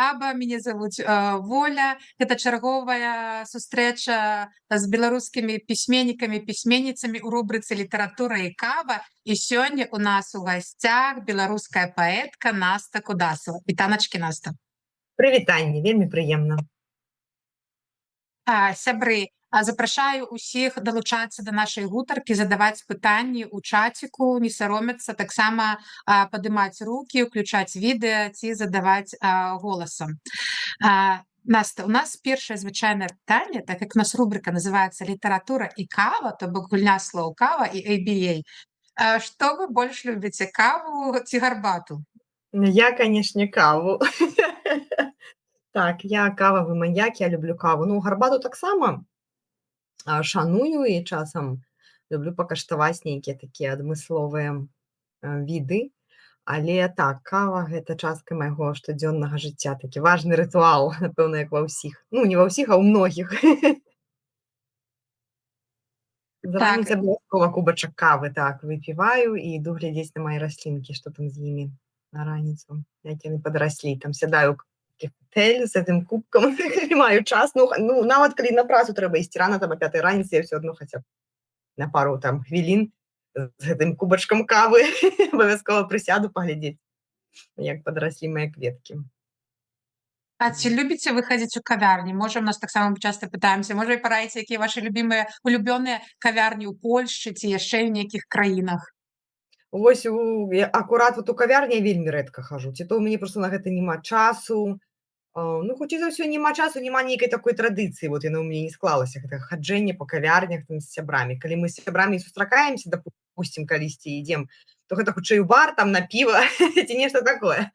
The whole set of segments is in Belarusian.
Аба, мяне завуць Воля. Гэта чарговая сустрэча з беларускімі пісьменнікамі, пісьменніцамі ў рубрыцы літаратура і кава. І сёння у нас у гасцях беларуская паэтка Наста Кудасова. Вітаначкі, Наста. Прывітанне, вельмі прыемна. Сябры, запрашаю ўсіх далучацца да нашай гутаркі, задаваць пытанні ў чаціку, не саромецца, таксама падымаць рукі, ўключаць відэа ці задаваць голасам. Наста, у нас першае звычайнае пытанне, так як у нас рубрыка называецца літаратура і кава, то бок гульня слоў кава і ABA. Што вы больш любіце, каву ці гарбату? Я, канешне, каву. Так, я кававы маньяк, я люблю каву. Ну, гарбату таксама шаную і часам люблю пакаштаваць нейкія такія адмысловыя віды. Але так, кава гэта частка майго штодзённага жыцця, такі важны рытуал, напэўна, як ва ўсіх. Ну, не ва ўсіх, а ў многіх. Так, Раніцы абавязкова кубачак кавы, так, выпіваю і іду глядзець на мае раслінкі, што там з імі на раніцу, як яны падраслі. Там сядаю кафетэль з гэтым кубкам, маю час. Ну, нават калі на працу трэба ісці рана, там, а 5 раніцы, я ўсё адно хаця б на пару там хвілін з гэтым кубачкам кавы абавязкова прысяду паглядзець, як падраслі мае кветкі. а ці любіце вы хадзіць у кавярні? Можа, у нас таксама часта пытаемся, можа, і параіце, якія вашы улюбёныя кавярні ў Польшчы ці яшчэ ў нейкіх краінах? Вось акурат вот у кавярні я вельмі рэдка хажу, ці то ў мяне проста на гэта няма часу. Ну, хутчэй за ўсё, няма часу, няма нейкай такой традыцыі, вот яна ў мяне не склалася, гэта хаджэнне па кавярнях там з сябрамі. Калі мы з сябрамі сустракаемся, дапусцім, калісьці ідзем, то гэта хутчэй у бар, там на піва ці нешта такое.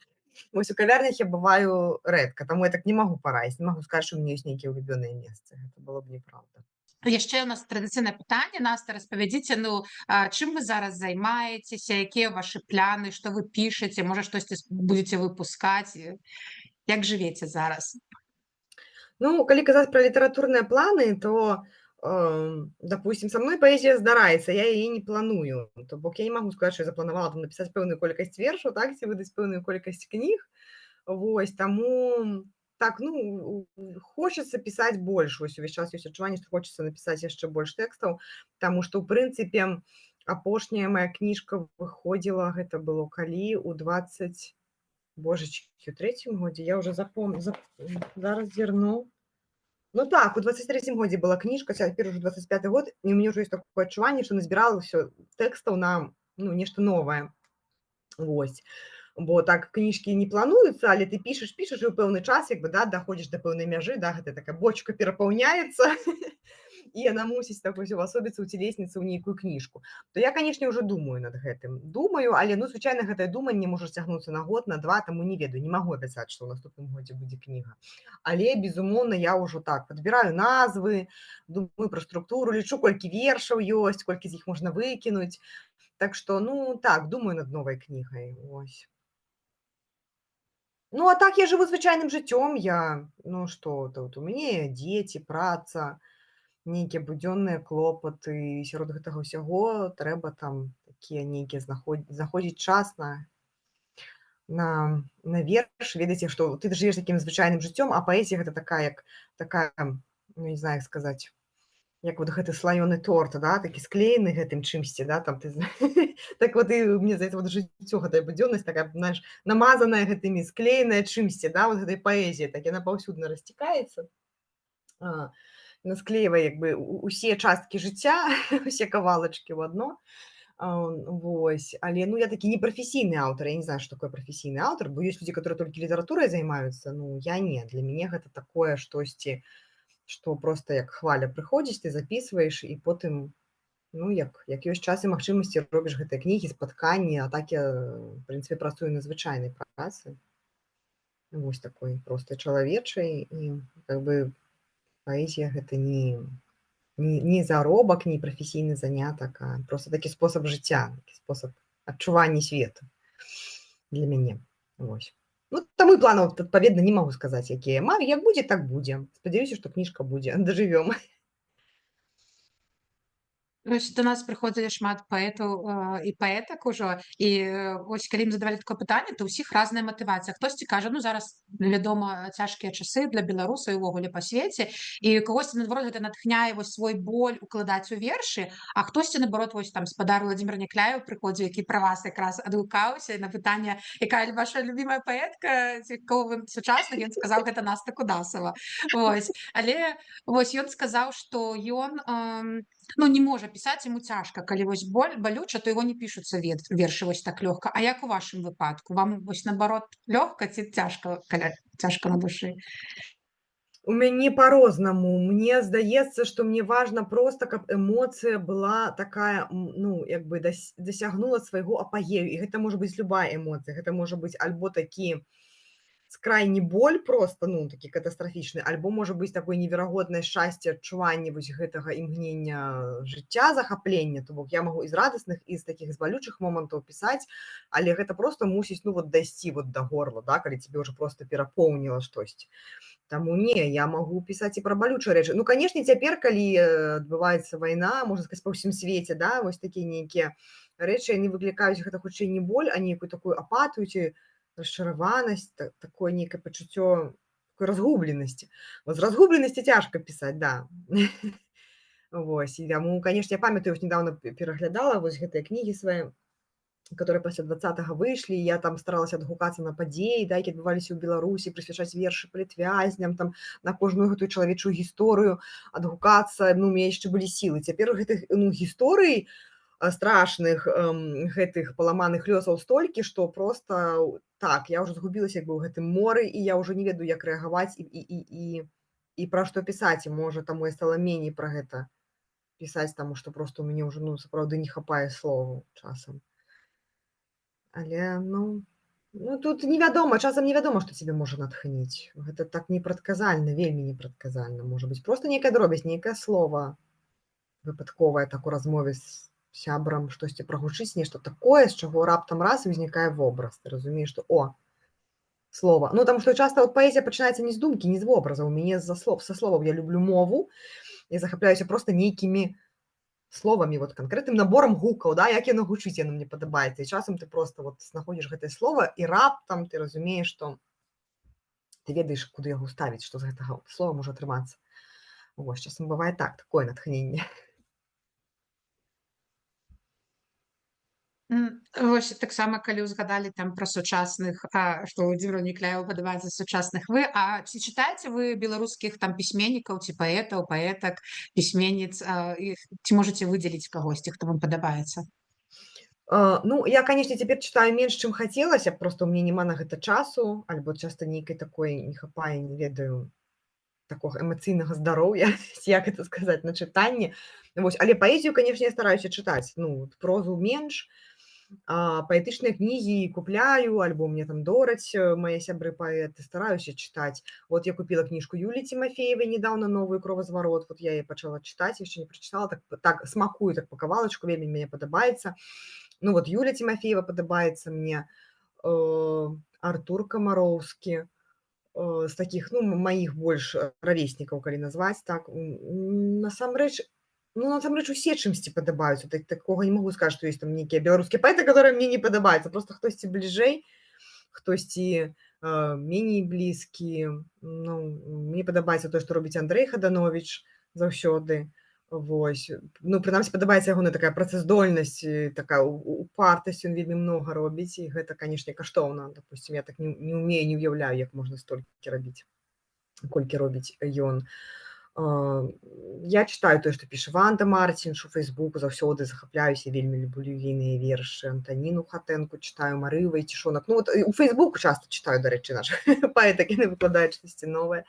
Вось у кавярнях я бываю рэдка, таму я так не магу параіць, не магу сказаць, што ў мяне ёсць нейкія ўлюбёныя месцы. Гэта было б неправда. Яшчэ у нас традыцыйнае пытанне, Наста, распавядзіце, чым вы зараз займаецеся, якія вашы пляны, што вы пішаце, можа, штосьці будзеце выпускаць, як жывеце зараз? Ну, калі казаць пра літаратурныя планы, то, допустим, са мной паэзія здараецца, я яе не планую. То бок я не магу сказаць, што я запланавала там напісаць пэўную колькасць вершаў, так, ці выдаць пэўную колькасць кніг. Вось, таму так, ну, хочацца пісаць больш. Вось увесь час ёсць адчуванне, што хочацца напісаць яшчэ больш тэкстаў, таму што, ў прынцыпе, апошняя мая кніжка выходзіла, гэта было калі? У 23-м годзе, я ўжо зараз зірну. Ну так, у 23-м годзе была кніжка, цяпер ужо 25-й год, і ў мяне ўжо ёсць такое адчуванне, што назбірала ўсё тэкстаў на, ну, нешта новае. Вось. Бо так кніжкі не плануюцца, але ты пішаш, і ў пэўны час, як бы, да, даходзіш да пэўнай мяжы, да, гэта такая бочка перапаўняецца, і яна мусіць так усё ўвасобіцца, уцелесніцца ў нейкую кніжку. То я, канешне, ўжо думаю над гэтым. Думаю, але, ну, звычайна, гэтае думанне можа цягнуцца на год, на 2, таму не ведаю, не магу абяцаць, што ў наступным годзе будзе кніга. Але, безумоўна, я ўжо так падбіраю назвы, думаю пра структуру, лічу, колькі вершаў ёсць, колькі з іх можна выкінуць. Так што, ну, так, думаю над новай кнігай. Вось. Ну, а так я жыву звычайным жыццём. Ну, што, тут у мяне дзеці, праца, нейкія будзённыя клопаты. Сярод гэтага ўсяго трэба там такія нейкія знаходзіць час на верш. Ведаеце, што ты жывеш такім звычайным жыццём, а паэзія гэта такая, ну, не знаю, як сказаць, як вот гэты слаёны торт, да, такі склеены гэтым чымсьці, да, там ты так вот і мне здаецца, вот жыццё гэтая будзённасць такая, знаеш, намазаная гэтымі, склееная чымсьці, да, вот гэтай паэзія, так яна паўсюдна расцікаецца. Насклеівае як бы усе часткі жыцця, усе кавалачкі ў адно. Вось. Але, ну, я такі непрафесійны аўтар, я не знаю, што такое прафесійны аўтар, бо ёсць людзі, которые толькі літаратурай займаюцца, ну, я не. Для мяне гэта такое штосьці, што проста як хваля прыходзіць, ты запісваеш, і потым, ну, як ёсць час і магчымасці, робіш гэтыя кнігі, спатканні, а так я, в прынцыпе, працую на звычайнай працы. Вось такой проста чалавечай, і, как бы, паэзія гэта не заробак, не прафесійны занятак, а проста такі спосаб жыцця, такі спосаб адчування свету для мяне. Вось. Ну, таму і планаў, адпаведна, не магу сказаць, якія маю. Як будзе, так будзе. Спадзяюся, што кніжка будзе. Дажывём. Вось да нас прыходзілі шмат паэтаў і паэтак ужо і вось калі ім задавалі такое пытанне, то ўсіх разная матывацыя. Хтосьці кажа, ну зараз вядома цяжкія часы для беларусаў і увогуле па свеце, і кагосьці наадварот гэта натхняе вось свой боль укладаць у вершы, а хтосьці наадварот вось там спадар Владзімир Някляеў прыходзіў, які пра вас якраз адгукаўся на пытанне, якая ваша любімая паэтка, ці кого вы сучасных, ён сказаў гэта Наста Кудасава. Вось. Але вось ён сказаў, што ён ну, не можа пісаць, яму цяжка. Калі вось балюча, то яго не пішуцца вершы вось так лёгка. А як у вашым выпадку? Вам вось наадварот лёгка ці цяжка на душы? У мяне па-рознаму. Мне здаецца, што мне важна проста, каб эмоцыя была такая, ну, як бы дасягнула свайго апагею. І гэта можа быць любая эмоцыя. Гэта можа быць альбо такі скрайні боль просто, ну, такі катастрафічны, альбо можа быць такое неверагоднае шчасце, адчуванне вось гэтага імгнення жыцця, захаплення. То бок я магу і з радасных, і з такіх з балючых момантаў пісаць, але гэта просто мусіць, ну, вот дайсці вот да горла, да, калі цябе ўжо просто перапоўніла штосьці. Таму не, я магу пісаць і пра балючыя рэчы. Ну, канешне, цяпер, калі адбываецца вайна, можна сказаць, па ўсім свеце, да, вось такія нейкія рэчы, яны выклікаюць гэта хутчэй не боль, а нейкую такую апатыю ці расчараванасць, такое нейкае пачуццё такой разгубленасці. Вот з разгубленасці цяжка пісаць, да. Вось, і таму, канешне, я памятаю, вось нядаўна пераглядала вось гэтыя кнігі свае, которые пасля 20-го выйшлі, я там старалася адгукацца на падзеі, да, які адбываліся ў Беларусі, прысвячаць вершы палітвязням, там, на кожную гэтую чалавечую гісторыю адгукацца, ну, у мяне яшчэ былі сілы. Цяпер гэтых, ну, гісторый страшных, гэтых паламаных лёсаў столькі, што проста так, я ўжо згубілася як бы ў гэтым моры, і я ўжо не ведаю, як рэагаваць і пра што пісаць. І можа, таму я стала меней пра гэта пісаць, таму што проста ў мяне ўжо, ну, сапраўды не хапае словаў часам. Але, ну, тут невядома, часам невядома, што цябе можа натхніць. Гэта так непрадказальна, вельмі непрадказальна. Можа быць проста нейкая дробязь, нейкае слова выпадковае, так у размове з сябрам, штосьці прагучыць, нешта такое, з чаго раптам раз і ўзнікае вобраз. Ты разумееш, што слова. Ну, таму што часта вот паэзія пачынаецца не з думкі, не з вобраза. У мяне са словаў я люблю мову, я захапляюся проста нейкімі словамі, вот канкрэтным наборам гукаў, да, як яно гучыць, яно мне падабаецца. І часам ты проста вот знаходзіш гэтае слова, і раптам ты разумееш, што ты ведаеш, куды яго ставіць, што з гэтага слова можа атрымацца. Вось, часам бывае так, такое натхненне. Вось таксама калі ўзгадалі там пра сучасных, што Владзімиру Някляеву падабаецца сучасных вы, а ці чытаеце вы беларускіх там пісьменнікаў ці паэтаў, паэтак, пісьменніц, ці можаце выдзеліць кагосьці, хто вам падабаецца? Ну, я, канешне, цяпер чытаю менш, чым хацелася, проста ў мяне няма на гэта часу, альбо часта нейкай такой не хапае, не ведаю, такога эмацыйнага здароўя, як гэта сказаць, на чытанне. Вось, але паэзію, канешне, я стараюся чытаць. Ну, прозу менш, паэтычныя кнігі купляю, альбо мне там дораць мае сябры паэты, стараюся чытаць. Вот я купіла кніжку Юліі Тимофеевай недаўна, новую «Кровазварот». Вот я яе пачала чытаць, яшчэ не прачытала, так смакую, так па кавалачку, вельмі мне падабаецца. Ну, вот Юлія Тимофеева падабаецца мне, Артур Камароўскі, з такіх, ну, маіх больш равеснікаў, калі назваць так. Насамрэч, усе чымсьці падабаюцца. Такога не магу сказаць, што ёсць там нейкія беларускія паэты, которые мне не падабаюцца. Проста хтосьці бліжэй, хтосьці меней блізкі. Ну, мне падабаецца тое, што робіць Андрэй Хаданович заўсёды. Вось. Ну, прынамсі, падабаецца ягоная такая працаздольнасць, такая упартасць, ён вельмі многа робіць, і гэта, канешне, каштоўна. Допустим, я так не ўмею, не ўяўляю, як можна столькі рабіць, колькі робіць ён. Я чытаю тое, што піша Ванда Марцінш у Фейсбуку, заўсёды захапляюся, вельмі люблю ейныя вершы. Антаніну Хатэнку чытаю, Марыю Вайцішонак. Ну, вот у Фейсбуку часта чытаю, дарэчы, нашых паэтак, яны выкладаюць штосьці новае.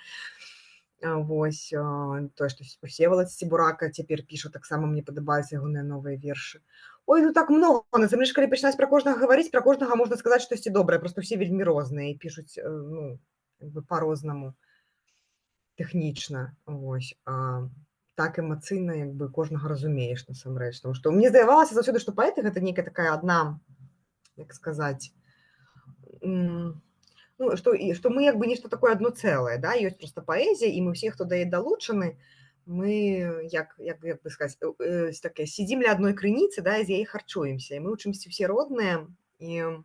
Вось, тое, што Всевалад Сцебурака цяпер піша, таксама мне падабаюцца ягоныя новыя вершы. Ой, ну так многа. Насамрэч, калі пачынаць пра кожнага гаварыць, пра кожнага можна сказаць штосьці добрае, проста ўсе вельмі розныя і пішуць, ну, па-рознаму. Тэхнічна, вось, так эмацыйна, як бы, кожнага разумееш, насамрэч. Таму што мне здавалася заўсёды, што паэты гэта нейкая такая адна, як сказаць, ну, што мы як бы нешта такое адно цэлае, да, ёсць проста паэзія, і мы ўсе, хто да яе далучаны, мы, як бы сказаць, такая сядзім ля адной крыніцы, да, і з яе харчуемся. І мы ў чымсьці ўсе родныя, і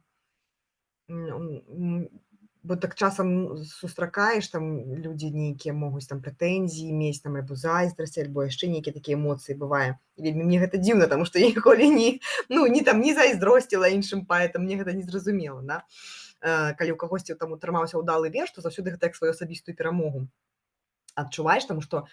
бо так часам сустракаеш, там людзі нейкія могуць там прэтэнзіі мець, там альбо зайздрасць, альбо яшчэ нейкія такія эмоцыі бывае. І вельмі мне гэта дзіўна, таму што я ніколі не зайздросціла іншым паэтам, мне гэта незразумела, да. Калі ў кагосьці там атрымаўся ўдалы верш, то заўсёды гэта як сваю асабістую перамогу адчуваеш, таму што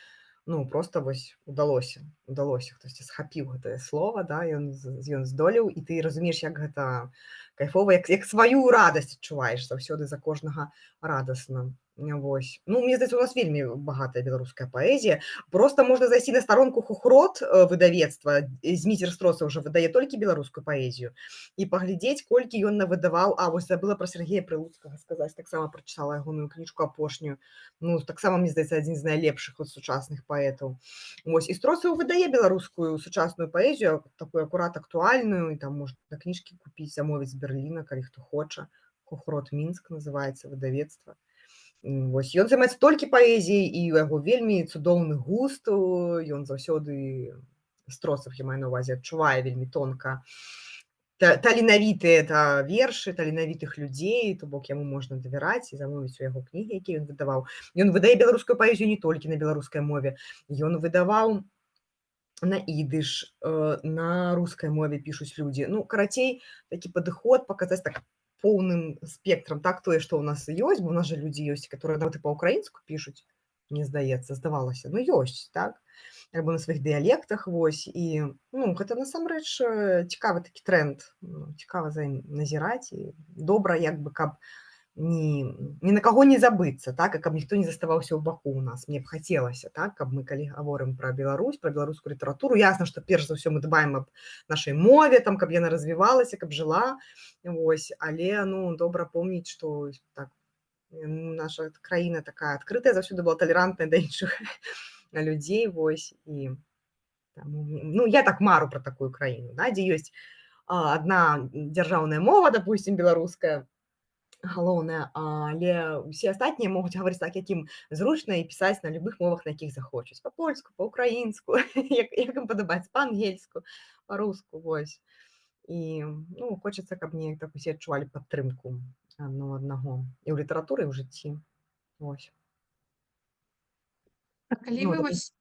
просто вось удалося, хтосьці схапіў гэтае слова, да, ён здолеў, і ты разумееш, як гэта кайфова, як сваю радасць адчуваеш заўсёды за кожнага радасна. Вось. Мне здаецца, у нас вельмі багатая беларуская паэзія. Проста можна зайсці на старонку Хохрот выдавецтва. Зміцер Строса ўжо выдае толькі беларускую паэзію. І паглядзець, колькі ён навыдаваў. Вось забыла пра Сергея Прылуцкага сказаць, таксама прачытала ягоную кніжку апошнюю. Таксама, мне здаецца, адзін з найлепшых сучасных паэтаў. Вось. І Строса выдае беларускую сучасную паэзію, такую акурат актуальную, і там можна кніжкі купіць, замовіць з Берліна, калі хто хоча. Хохрот Мінск называецца выдавецтва. Вось. Ён займаецца толькі паэзіяй, і у яго вельмі цудоўны густ, ён заўсёды, Строцаў, я маю на ўвазе, адчувае вельмі тонка таленавітыя вершы, таленавітых людзей, то бок яму можна давяраць і замовіць у яго кнігі, якія ён выдаваў. Ён выдае беларускую паэзію не толькі на беларускай мове, ён выдаваў на ідыш, на рускай мове пішуць людзі. Карацей, такі падыход паказаць так поўным спектрам, так, тое, што ў нас ёсць, бо ў нас жа людзі ёсць, которые нават і па-ўкраінску пішуць, мне здаецца, здавалася, ёсць, так, альбо на сваіх дыялектах, вось, і, гэта насамрэч цікавы такі тренд, цікава за ім назіраць, і добра, як бы, каб ні на каго не забыцца, так, і каб ніхто не заставаўся ў баку ў нас. Мне б хацелася, так, каб мы, калі гаворым пра Беларусь, пра беларускую літаратуру, ясна, што перш за ўсё мы дбаем аб нашай мове, там, каб яна развівалася, каб жыла, вось, але, добра помніць, што так, наша краіна такая адкрытая, заўсёды была талерантная да іншых людзей, вось, і я так мару пра такую краіну, да, дзе ёсць адна дзяржаўная мова, допустим, беларуская, галоўная, але ўсе астатнія могуць гаварыць так, як ім зручна, і пісаць на любых мовах, на якіх захочуць. Па-польску, па-ўкраінску, як ім падабаецца, па-ангельску, па-руску, вось. І, хочацца, каб неяк так усе адчувалі падтрымку аднаго. І ў літаратуры, і ў жыцці. Вось. Калі вы вось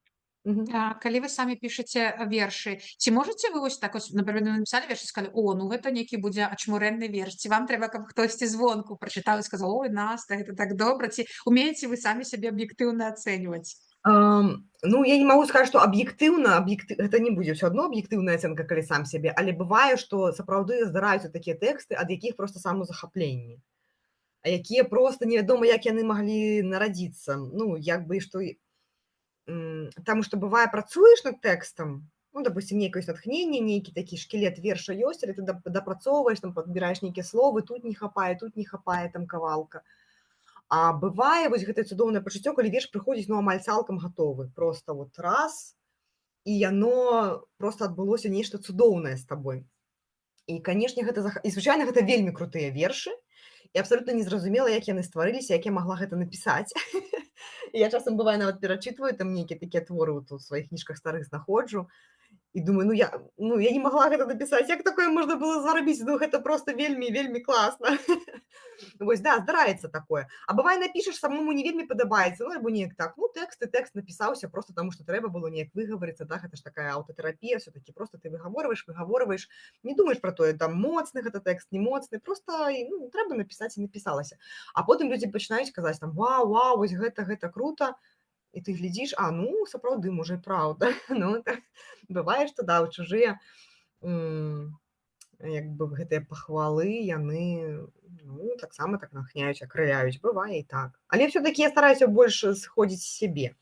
калі вы самі пішаце вершы, ці можаце вы вось так вось, напрыклад, напісалі верш і сказалі: гэта нейкі будзе ачмурэнны верш, ці вам трэба, каб хтосьці звонку прачытаў і сказаў: ой, Наста, гэта так добра, ці умееце вы самі сябе аб'ектыўна ацэньваць? Я не магу сказаць, што аб'ектыўна, гэта не будзе ўсё адно аб'ектыўная ацэнка, калі сам сябе, але бывае, што сапраўды здараюцца такія тэксты, ад якіх проста самазахапленне, а якія проста невядома, як яны маглі нарадзіцца. Як бы, што таму што бывае, працуеш над тэкстам, допустим, нейкае натхненне, нейкі такі шкілет верша ёсць, але ты дапрацоўваеш, там падбіраеш нейкія словы, тут не хапае, там кавалка. А бывае вось гэтае цудоўнае пачуццё, калі верш прыходзіць, амаль цалкам гатовы. Проста вот раз, і яно проста адбылося нешта цудоўнае з табой. І, канешне, і звычайна гэта вельмі крутыя вершы, і абсалютна незразумела, як яны стварыліся, як я магла гэта напісаць. Я часам, бывае, нават перачытваю там нейкія такія творы ў сваіх кніжках старых знаходжу, і думаю, я не магла гэта напісаць, як такое можна было зрабіць, гэта проста вельмі, вельмі класна. Вось, да, здараецца такое. А бывае, напішаш, самому не вельмі падабаецца, альбо неяк так, тэкст напісаўся проста таму, што трэба было неяк выгаварыцца, так, гэта ж такая аўтатэрапія, все-таки проста ты выгаворваеш, не думаеш пра тое, там, моцны гэта тэкст, не моцны, проста, трэба напісаць і напісалася. А потым людзі пачынаюць казаць, там, вау, вось гэта крута, і ты глядзіш, сапраўды, можа, і праўда. Бывае, што, да, чужыя як бы гэтыя пахвалы, яны таксама так натхняюць, акрыляюць. Бывае і так. Але все-таки я стараюся больш сходзіць з сябе.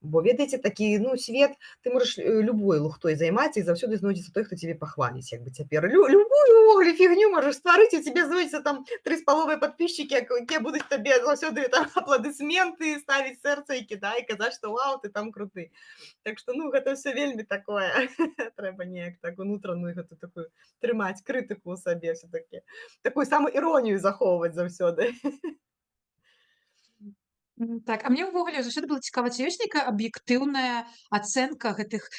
Бо, ведаеце, такі, свет, ты можаш любой лухтой займацца, і заўсёды знойдзецца той, хто цябе пахваліць, як бы цяпер. Любую ўвогуле фігню можаш стварыць, і цябе знойдзецца там 3,5 падписчыкі, якія будуць табе заўсёды там апладысменты ставіць сэрца і кідаць, і казаць, што вау, ты там круты. Так што, гэта ўсё вельмі такое. Трэба неяк так унутраную гэту такую трымаць крытыку ў сабе все-таки. Такую саму іронію захоўваць заўсёды. Так, а мне ўвогуле заўсёды было цікава, ці ёсць нейкая аб'ектыўная ацэнка гэтых,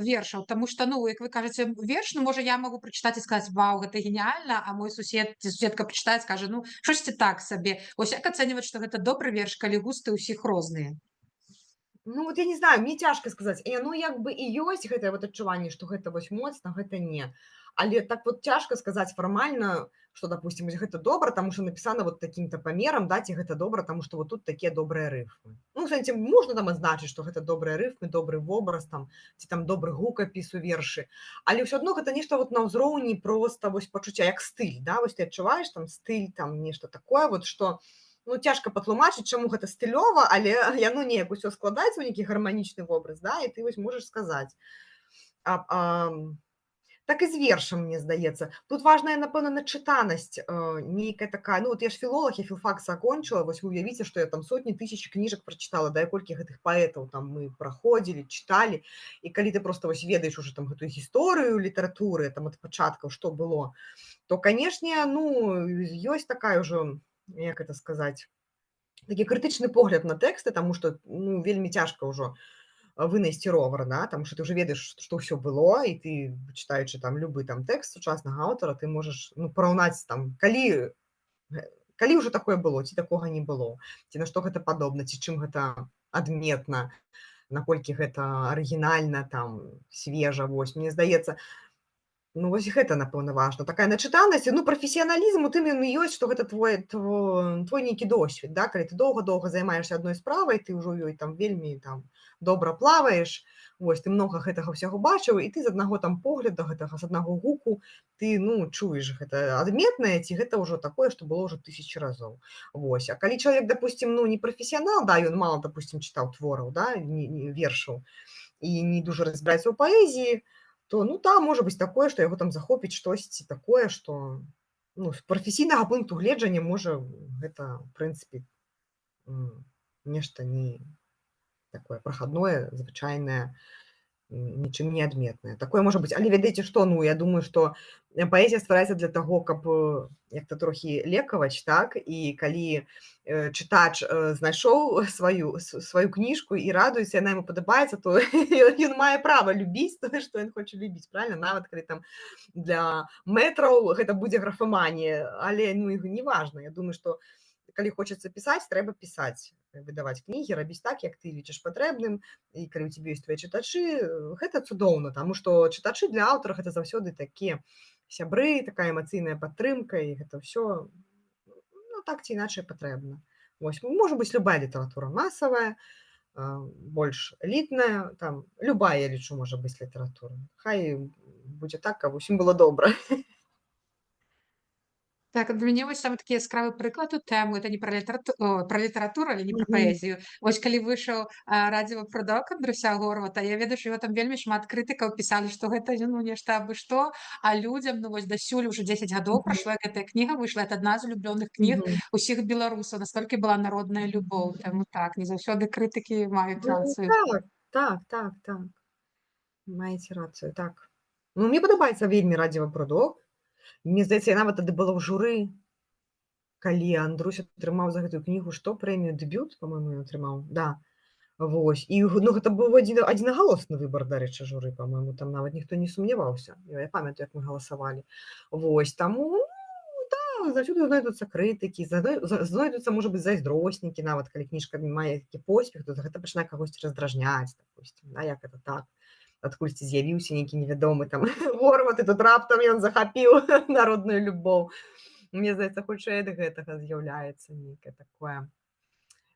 вершаў? Таму што, ну, як вы кажаце, верш, ну, можа, я магу прачытаць і сказаць: «Вау, гэта геніяльна», а мой сусед ці суседка прачытае, скажа: «Ну, штосьці так сабе». Вось як ацэньваць, што гэта добры верш, калі густы ўсіх розныя? Ну, вот я не знаю, мне цяжка сказаць. Ну, як бы і ёсць гэтае вот адчуванне, што гэта вось моцна, гэта не. Але так вот цяжка сказаць фармальна, што, допустим, вось гэта добра, таму што напісана вот такім-то памерам, да, ці гэта добра, таму што вот тут такія добрыя рыфмы. Ну, в сэнсе, можна там адзначыць, што гэта добрыя рыфмы, добры вобраз там, ці там добры гукапіс у вершы. Але ўсё адно гэта нешта вот на ўзроўні проста вось пачуцця, як стыль, да, вось ты адчуваеш там стыль, там нешта такое вот, што ну, цяжка патлумачыць, чаму гэта стылёва, але яно неяк усё складаецца ў нейкі гарманічны вобраз, да, і ты вось можаш сказаць. А, а, так і з вершам, мне здаецца. Тут важная, напэўна, начытанасць, нейкая такая, ну, вот я ж філолог, я філфак закончыла, вось вы уявіце, што я там сотні тысяч кніжак прачытала, да, і колькі гэтых паэтаў там мы праходзілі, чыталі, і калі ты проста вось ведаеш уже там гэтую гісторыю літаратуры, там ад пачаткаў, што было, то, канешне, ну, ёсць такая ўжо, як это сказаць, такі крытычны погляд на тэксты, таму што, ну, вельмі цяжка ўжо вынайсці ровар, да, таму што ты ўжо ведаеш, што ўсё было, і ты, чытаючы там любы там тэкст сучаснага аўтара, ты можаш, ну, параўнаць там, калі ўжо такое было, ці такога не было, ці на што гэта падобна, ці чым гэта адметна, наколькі гэта арыгінальна, там, свежа, вось. Мне здаецца, ну, вось гэта, напэўна, важна. Такая начытанасць, ну, прафесіяналізм у тым ён і ёсць, што гэта твой нейкі досвед, да, калі ты доўга-доўга займаешся адной справай, ты ўжо ёй там вельмі там добра плаваеш, вось, ты многа гэтага ўсяго бачыў, і ты з аднаго там погляду гэтага, з аднаго гуку, ты, ну, чуеш гэта адметнае, ці гэта ўжо такое, што было ўжо тысячы разоў. Вось. А калі чалавек, допустим, ну, не прафесіянал, да, ён мала, допустим, чытаў твораў, да, вершаў, і не дужа разбіраецца ў паэзіі, то, ну, там можа быць такое, што яго там захопіць штосьці такое, што, ну, з прафесійнага пункту гледжання можа гэта, в прынцыпе, нешта не такое прахадное, звычайнае, нічым не адметнае. Такое можа быць. Але ведаеце што, ну, я думаю, што паэзія ствараецца для таго, каб як-то трохі лекаваць, так, і калі чытач знайшоў сваю кніжку і радуецца, яна яму падабаецца, то ён мае права любіць тое, што ён хоча любіць, правільна? Нават калі там для мэтраў гэта будзе графаманія, але, ну, не важна. Я думаю, што калі хочацца пісаць, трэба пісаць, выдаваць кнігі, рабіць так, як ты лічыш патрэбным, і калі ў цябе ёсць твае чытачы, гэта цудоўна, таму што чытачы для аўтара гэта заўсёды такія сябры, такая эмацыйная падтрымка, і гэта ўсё, ну, так ці іначай патрэбна. Вось, можа быць любая літаратура масавая, больш элітная, там, любая, я лічу, можа быць літаратура. Хай будзе так, каб усім было добра. Так, для мяне вось самы такі яскравы прыклад у тэму, это не пра літаратуру, але не пра Мгм. паэзію. Вось калі выйшаў радзіва прадок Андруся Горвата, я ведаю, што яго там вельмі шмат крытыкаў пісалі, што гэта, ну, нешта абы што, а людзям, ну, вось дасюль ужо 10 гадоў Мгм. прайшло, як гэтая кніга выйшла, это адна з улюблёных кніг Мгм. усіх беларусаў, настолькі была народная любоў. Таму так, не заўсёды крытыкі маюць Ну, рацыю. так, так, так, так. Маеце рацыю, так. Ну, мне падабаецца вельмі радзіва прадок. Мне здаецца, я нават тады была ў журы, калі Андрусь атрымаў за гэтую кнігу што прэмію дэбют, па-мойму, ён атрымаў. Да. Вось. І ну, гэта быў адзінагалосны выбар, дарэчы, журы, па-мойму, там нават ніхто не сумняваўся. Я памятаю, як мы галасавалі. Вось. Таму, ну, да, заўсёды знойдуцца крытыкі, знойдуцца, можа быць, зайздроснікі, нават калі кніжка мае такі поспех, то гэта пачынае кагосьці раздражняць, допустим, да, як это так. Адкульці з'явіўся нейкі невядомы там Горват, і тут раптам ён захапіў народную любоў. Мне здаецца, хутчэй ад гэтага з'яўляецца нейкае такое.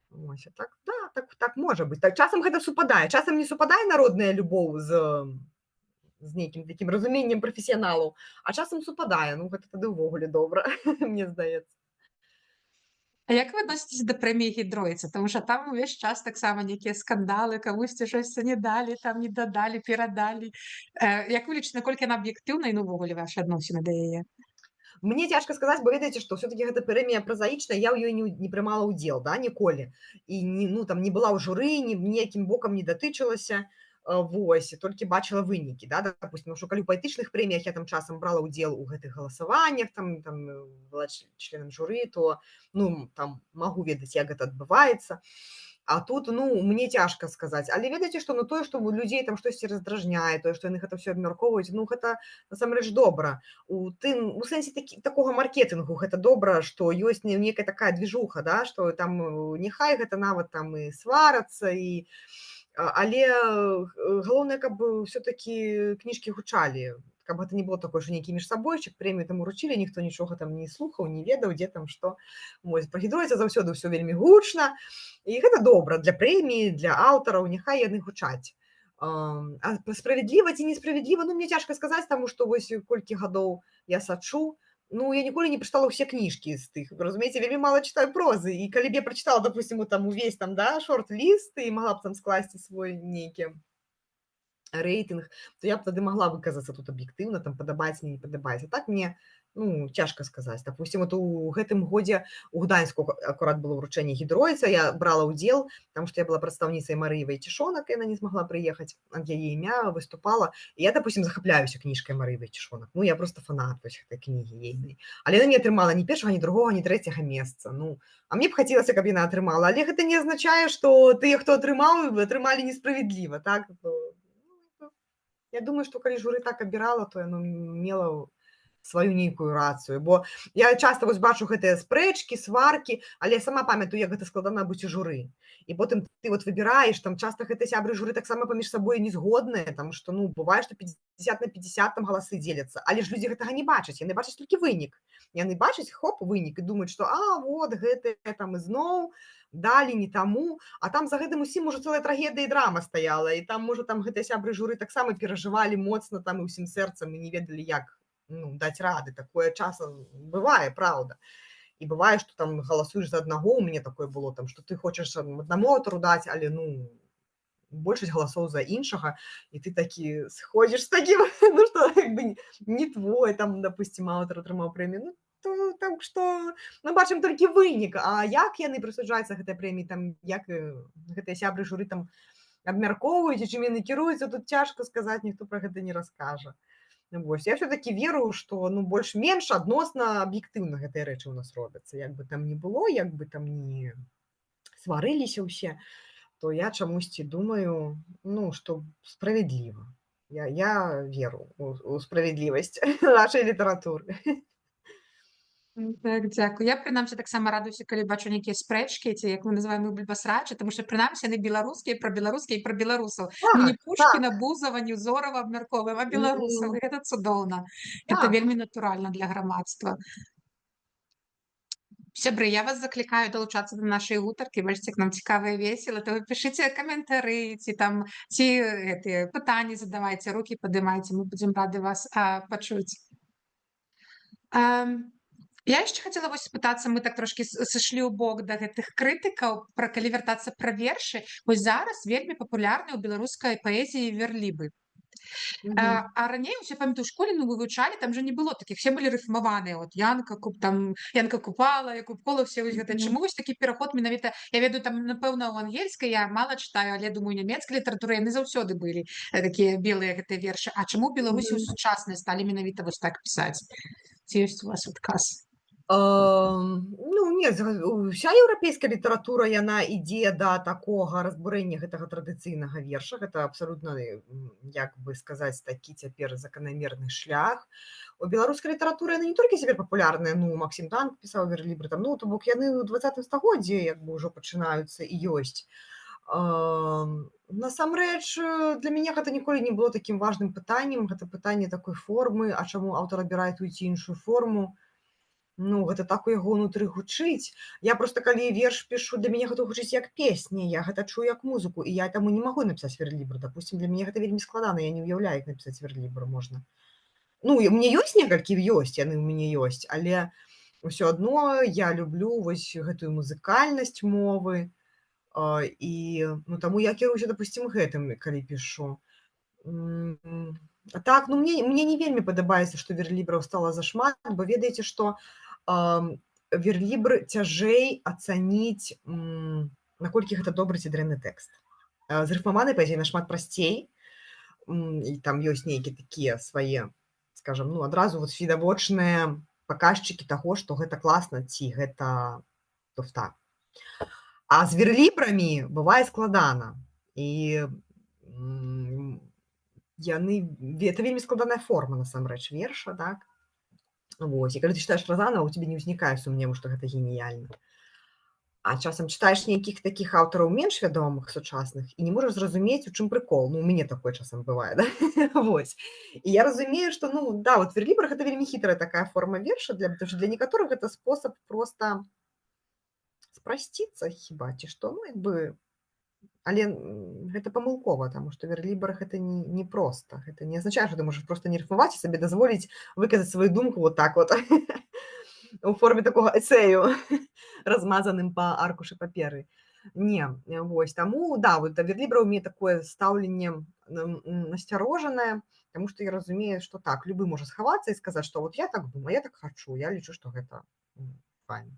Вось, а так, да, так можа быць. Так, часам гэта супадае. Часам не супадае народная любоў з нейкім такім разуменнем прафесіяналаў, а часам супадае. Ну, гэта тады ўвогуле добра, мне здаецца. А як вы адносіцеся да прэміі Гідройца? Таму што там увесь час таксама нейкія скандалы, камусьці штосьці не далі, там не дадалі, перадалі. Як вы лічыце, наколькі яна аб'ектыўна і, ну, увогуле вашы адносіны да яе? Мне цяжка сказаць, бо ведаеце, што ўсё-такі гэта прэмія празаічная, я ў ёй не прымала ўдзел, да, ніколі. І не, ну, там не была ў журы, ніякім бокам не датычылася. Вось, толькі бачыла вынікі, да, допустим, што калі ў паэтычных прэміях я там часам брала ўдзел у гэтых галасаваннях, была членам журы, то, ну, там магу ведаць, як гэта адбываецца. А тут, ну, мне цяжка сказаць. Але ведаеце што, ну, тое, што людзей там штосьці раздражняе, тое, што яны гэта ўсё абмяркоўваюць, ну, гэта насамрэч добра. У сэнсе такога маркетынгу гэта добра, што ёсць некая такая движуха, да, што там няхай гэта нават там і сварацца, але галоўнае, каб ўсё-такі кніжкі гучалі, каб гэта не было такое, што нейкі міжсабойчык, прэмію там уручылі, ніхто нічога там не слухаў, не ведаў, дзе там што. Вось, па гідроце заўсёды ўсё вельмі гучна, і гэта добра для прэміі, для аўтараў, няхай яны гучаць. А справядліва ці несправядліва, ну, мне цяжка сказаць, таму што вось колькі гадоў я сачу, ну, я ніколі не прачытала ўсе кніжкі з тых. Вы разумееце, вельмі мала чытаю прозы. І калі б я прачытала, допустим, там увесь там, да, шорт-ліст і магла б там скласці свой нейкі рэйтынг, то я б тады магла выказацца тут аб'ектыўна, там падабаецца, не падабаецца. Так мне, ну, цяжка сказаць. Допустим, вот у гэтым годзе у Гданьску акурат было ўручэнне гідроіца, я брала ўдзел, там што я была прадстаўніцай Марыі Вайцішонак, яна не змагла прыехаць, ад яе імя выступала. І я, допустим, захапляюся кніжкай Марыі Вайцішонак. Ну, я просто фанат вось гэтай кнігі ейнай. Але яна не атрымала ні першага, ні другога, ні трэцяга месца. Ну, а мне б хацелася, каб яна атрымала. Але гэта не азначае, што тыя, хто атрымаў, атрымалі несправядліва, так? Я думаю, што калі журы так абірала, то яно мела сваю нейкую рацыю. Бо я часта вось бачу гэтыя спрэчкі, сваркі, але я сама памятаю, як гэта складана быць у журы. І потым ты вот выбіраеш, там часта гэтыя сябры журы таксама паміж сабой не згодныя, там што, ну, бывае, што 50 на 50 там галасы дзеляцца. Але ж людзі гэтага не бачаць, яны бачаць толькі вынік. Яны бачаць, хоп, вынік, і думаюць, што, вот, гэтыя там ізноў далі не таму, а там за гэтым усім ужо цэлая трагедыя і драма стаяла, і там, можа, там гэтыя сябры журы таксама перажывалі моцна там і ўсім сэрцам і не ведалі, як, ну, даць рады. Такое часам бывае, праўда. І бывае, што там галасуеш за аднаго, у мяне такое было, там, што ты хочаш аднаму аўтару даць, але, ну, большасць галасоў за іншага, і ты такі сходзіш з такім, ну, што як бы не твой, там, допустим, аўтар атрымаў прэмію. Ну, то так што мы бачым толькі вынік, а як яны прысуджаюцца гэтай прэміі, там, як гэтыя сябры журы там абмяркоўваюць, і чым яны кіруюцца, тут цяжка сказаць, ніхто пра гэта не раскажа. Вось, я все-таки веру, што, ну, больш-менш адносна аб'ектыўна гэтыя рэчы ў нас робяцца. Як бы там ні было, як бы там не сварыліся ўсе, то я чамусьці думаю, ну, што справядліва. Я веру у справядлівасць нашай літаратуры. Так, дзякуй. Я, прынамсі, таксама радуюся, калі бачу нейкія спрэчкі, ці, як мы называем, бульбасрачы, таму што, прынамсі, яны беларускія, пра беларускія і пра беларусаў. Мы не Так, так. Пушкіна, Бузава, Невзорава абмяркоўваем, а беларусаў. Мгм. Гэта цудоўна. Гэта Так. вельмі натуральна для грамадства. Сябры, я вас заклікаю далучацца да нашай гутаркі, бачыце, як нам цікава і весела, то вы пішыце каментары, ці там, ці гэтыя пытанні задавайце, рукі падымайце, мы будзем рады вас пачуць. Я яшчэ хацела вось спытацца, мы так трошкі сышлі ў бок да гэтых крытыкаў, пра калі вяртацца пра вершы. Вось зараз вельмі папулярны ў беларускай паэзіі верлібы. Мгм. А раней усе, памятаю, у школе, ну, вы вывучалі, там же не было такіх, все былі рыфмаваныя, от Янка, Янка Купала, Якуб Кола, все вось гэта. Мгм. Чаму вось такі пераход менавіта, я ведаю, там, напэўна, ў ангельскай я мала чытаю, але, думаю, нямецкай літаратуры яны заўсёды былі такія белыя гэтыя вершы. А чаму ў Беларусі ў Мгм. сучаснай сталі менавіта вось так пісаць? Ці ёсць у вас адказ? Ну, не, уся еўрапейская літаратура, яна ідзе да такога разбурэння гэтага традыцыйнага верша. Гэта абсалютна, як бы сказаць, такі цяпер заканамерны шлях. У беларускай літаратуры яны не толькі цяпер папулярныя, ну, Максім Танк пісаў верлібры, там, ну, то бок яны ў 20 стагоддзі як бы ўжо пачынаюцца і ёсць. Насамрэч, для мяне гэта ніколі не было такім важным пытаннем. Гэта пытанне такой формы, а чаму аўтар абірае тую ці іншую форму. Ну, гэта так у яго ўнутры гучыць. Я проста калі верш пішу, для мяне гэта гучыць як песня, я гэта чую як музыку, і я таму не магу напісаць верлібр. Допустим, для мяне гэта вельмі складана, я не ўяўляю, як напісаць верлібр можна. Ну, і у мяне ёсць некалькі, яны ў мяне ёсць, але ўсё адно я люблю вось гэтую музыкальнасць мовы, і, ну, таму я кіруюся, допустим, гэтым, калі пішу. А так, ну, мне не вельмі падабаецца, што верлібраў стала зашмат, бо ведаеце, што верлібр цяжэй ацаніць, наколькі гэта добры ці дрэнны тэкст. З рыфмаванай паэзіяй нашмат прасцей. І там ёсць нейкія такія свае, скажам, ну, адразу вот відавочныя паказчыкі таго, што гэта класна ці гэта туфта. А з верлібрамі бывае складана. І это вельмі складаная форма, насамрэч, верша, так? Вось. І калі ты чытаеш Разанова, у цябе не ўзнікае сумневу, што гэта геніяльна. А часам чытаеш нейкіх такіх аўтараў менш вядомых сучасных і не можаш зразумець, у чым прыкол. Ну, у мяне такое часам бывае, да? Вось. І я разумею, што, ну, да, вот верлібр гэта вельмі хітрая такая форма верша, потому што для некаторых гэта спосаб проста спрасціцца хіба, ці што, ну, як бы. Але гэта памылкова, таму што верлібр гэта не проста. Гэта не азначае, што ты можаш проста не рыфмаваць і сабе дазволіць выказаць сваю думку вот так вот у форме такога эсэю, размазаным па аркушы паперы. Не, вось. Таму, да, вот да верлібра ў мяне такое стаўленне насцярожанае, таму што я разумею, што так, любы можа схавацца і сказаць, што вот я так думаю, я так хачу, я лічу, што гэта файна.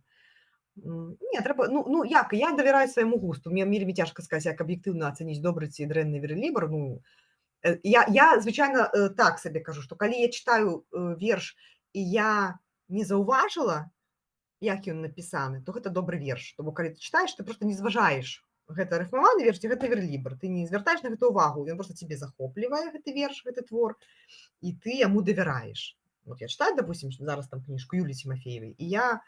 Не, трэба, ну як, я давяраю свайму густу. Мне вельмі цяжка сказаць, як аб'ектыўна ацаніць добры ці дрэнны верлібр. Ну, я звычайна так сабе кажу, што калі я чытаю верш і я не заўважыла, як ён напісаны, то гэта добры верш. Тому калі ты чытаеш, ты проста не зважаеш, гэта рыфмаваны верш ці гэта верлібр. Ты не звяртаеш на гэта ўвагу, ён проста цябе захоплівае, гэты верш, гэты твор, і ты яму давяраеш. Вот я чытаю, допустим, зараз там кніжку Юліі Цімафеевай, і я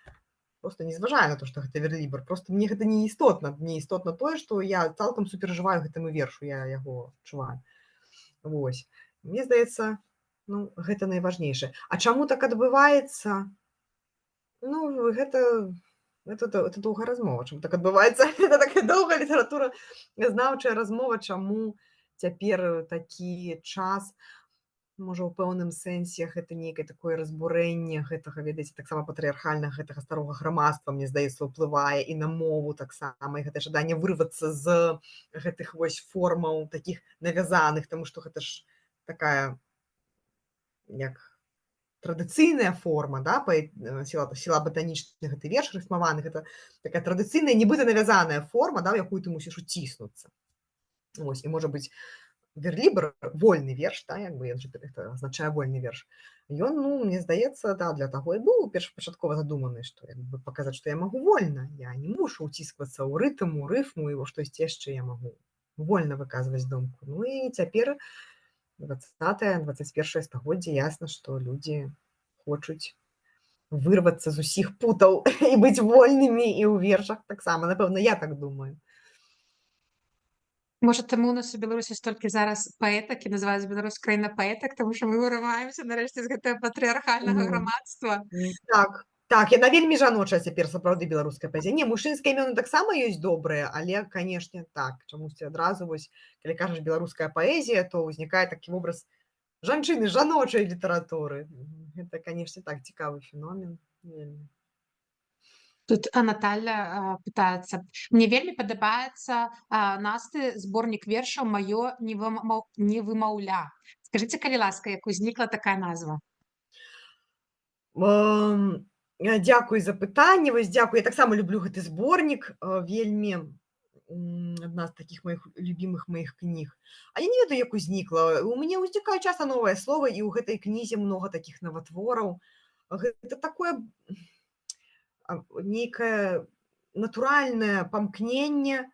просто не зважаю на то, што гэта верлібр. Просто мне гэта не істотна. Мне істотна тое, што я цалкам суперажываю гэтаму вершу, я яго адчуваю. Вось. Мне здаецца, ну, гэта найважнейшае. А чаму так адбываецца? Ну, гэта доўгая размова, чаму так адбываецца. Гэта такая доўгая літаратуразнаўчая размова, чаму цяпер такі час. Можа, у пэўным сэнсе гэта нейкае такое разбурэнне гэтага, ведаеце, таксама патрыархальнага гэтага старога грамадства, мне здаецца, ўплывае і на мову таксама, і гэта жаданне вырвацца з гэтых вось формаў такіх навязаных, таму што гэта ж такая як традыцыйная форма, да, сілаба-танічны гэты верш рыфмаваны, гэта такая традыцыйная, нібыта навязаная форма, да, у якую ты мусіш уціснуцца. Вось, і можа быць, верлібр, вольны верш, да, як бы ён же гэта азначае вольны верш. Ён, ну, мне здаецца, да, для таго і быў першапачаткова задуманы, што як бы паказаць, што я магу вольна, я не мушу ўцісквацца ў рытм, у рыфму і во штосьці яшчэ, я магу вольна выказваць думку. Ну і цяпер 20-21 стагоддзе ясна, што людзі хочуць вырвацца з усіх путаў і быць вольнымі і ў вершах таксама. Напэўна, я так думаю. Можа, таму у нас у Беларусі столькі зараз паэтак і называюць Беларусь краіна паэтак, таму што мы вырываемся нарэшце з гэтага патрыархальнага грамадства. Так, яна вельмі жаночая цяпер сапраўды беларуская паэзія. Не, мужчынскія імёны таксама ёсць добрыя, але, канешне, так, чамусьці адразу вось, калі кажаш беларуская паэзія, то ўзнікае такі вобраз жанчыны, жаночай літаратуры. Гэта, канешне, так, цікавы феномен. Тут Наталя пытаецца. Мне вельмі падабаецца Насты зборнік вершаў «Маё невымаўля». Скажыце, калі ласка, як узнікла такая назва? Дзякуй за пытанне, вось дзякуй. Я таксама люблю гэты зборнік, вельмі адна з такіх маіх любімых маіх кніг. А я не ведаю, як узнікла. У мяне ўзнікаюць часта новыя словы, і ў гэтай кнізе многа такіх наватвораў. Гэта такое нейкае натуральнае памкненне,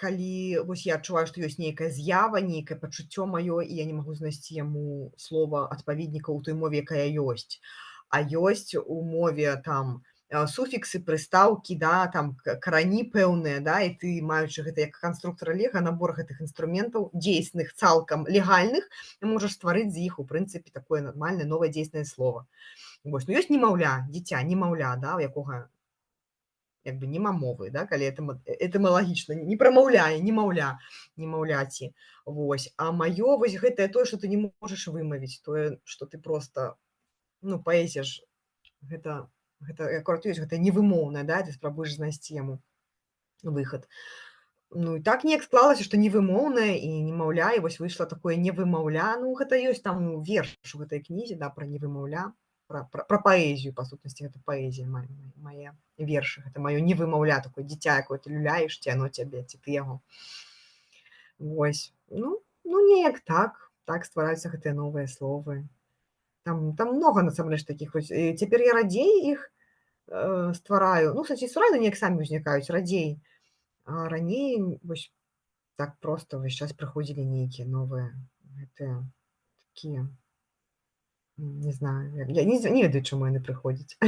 калі вось я адчуваю, што ёсць нейкая з'ява, нейкае пачуццё маё, і я не магу знайсці яму слова адпаведніка ў той мове, якая ёсць. А ёсць у мове там суфіксы, прыстаўкі, да, там карані пэўныя, да, і ты, маючы гэта як канструктар лего, набор гэтых інструментаў, дзейсных, цалкам легальных, можаш стварыць з іх, у прынцыпе, такое нармальнае новае дзейснае слова. Вось, ну ёсць немаўля, дзіця, немаўля, да, у якога як бы нема мовы, да, калі этымалагічна не прамаўляе, немаўляці. Вось, а маё вось гэтае тое, што ты не можаш вымавіць, тое, што ты проста, ну, паэзія ж гэта акурат ёсць, гэта невымоўнае, да, ты спрабуеш знайсці яму выхад. Ну, і так неяк склалася, што невымоўнае і немаўля, і вось выйшла такое невымаўля. Ну, гэта ёсць там верш у гэтай кнізе, да, пра невымаўля. Пра паэзію, па сутнасці, гэта паэзія мае вершы. Гэта маё невымаўля, такое дзіця, якое ты люляеш, ці яно цябе, ці ты яго. Вось. Ну неяк так. Так ствараюцца гэтыя новыя словы. Там многа насамрэч такіх вось. Цяпер я радзей іх, ствараю. Ну, сэнсе ствараю, неяк самі ўзнікаюць радзей. А раней вось так проста ўвесь час прыходзілі нейкія новыя гэтыя такія, не знаю, я не ведаю, чаму яны прыходзяць.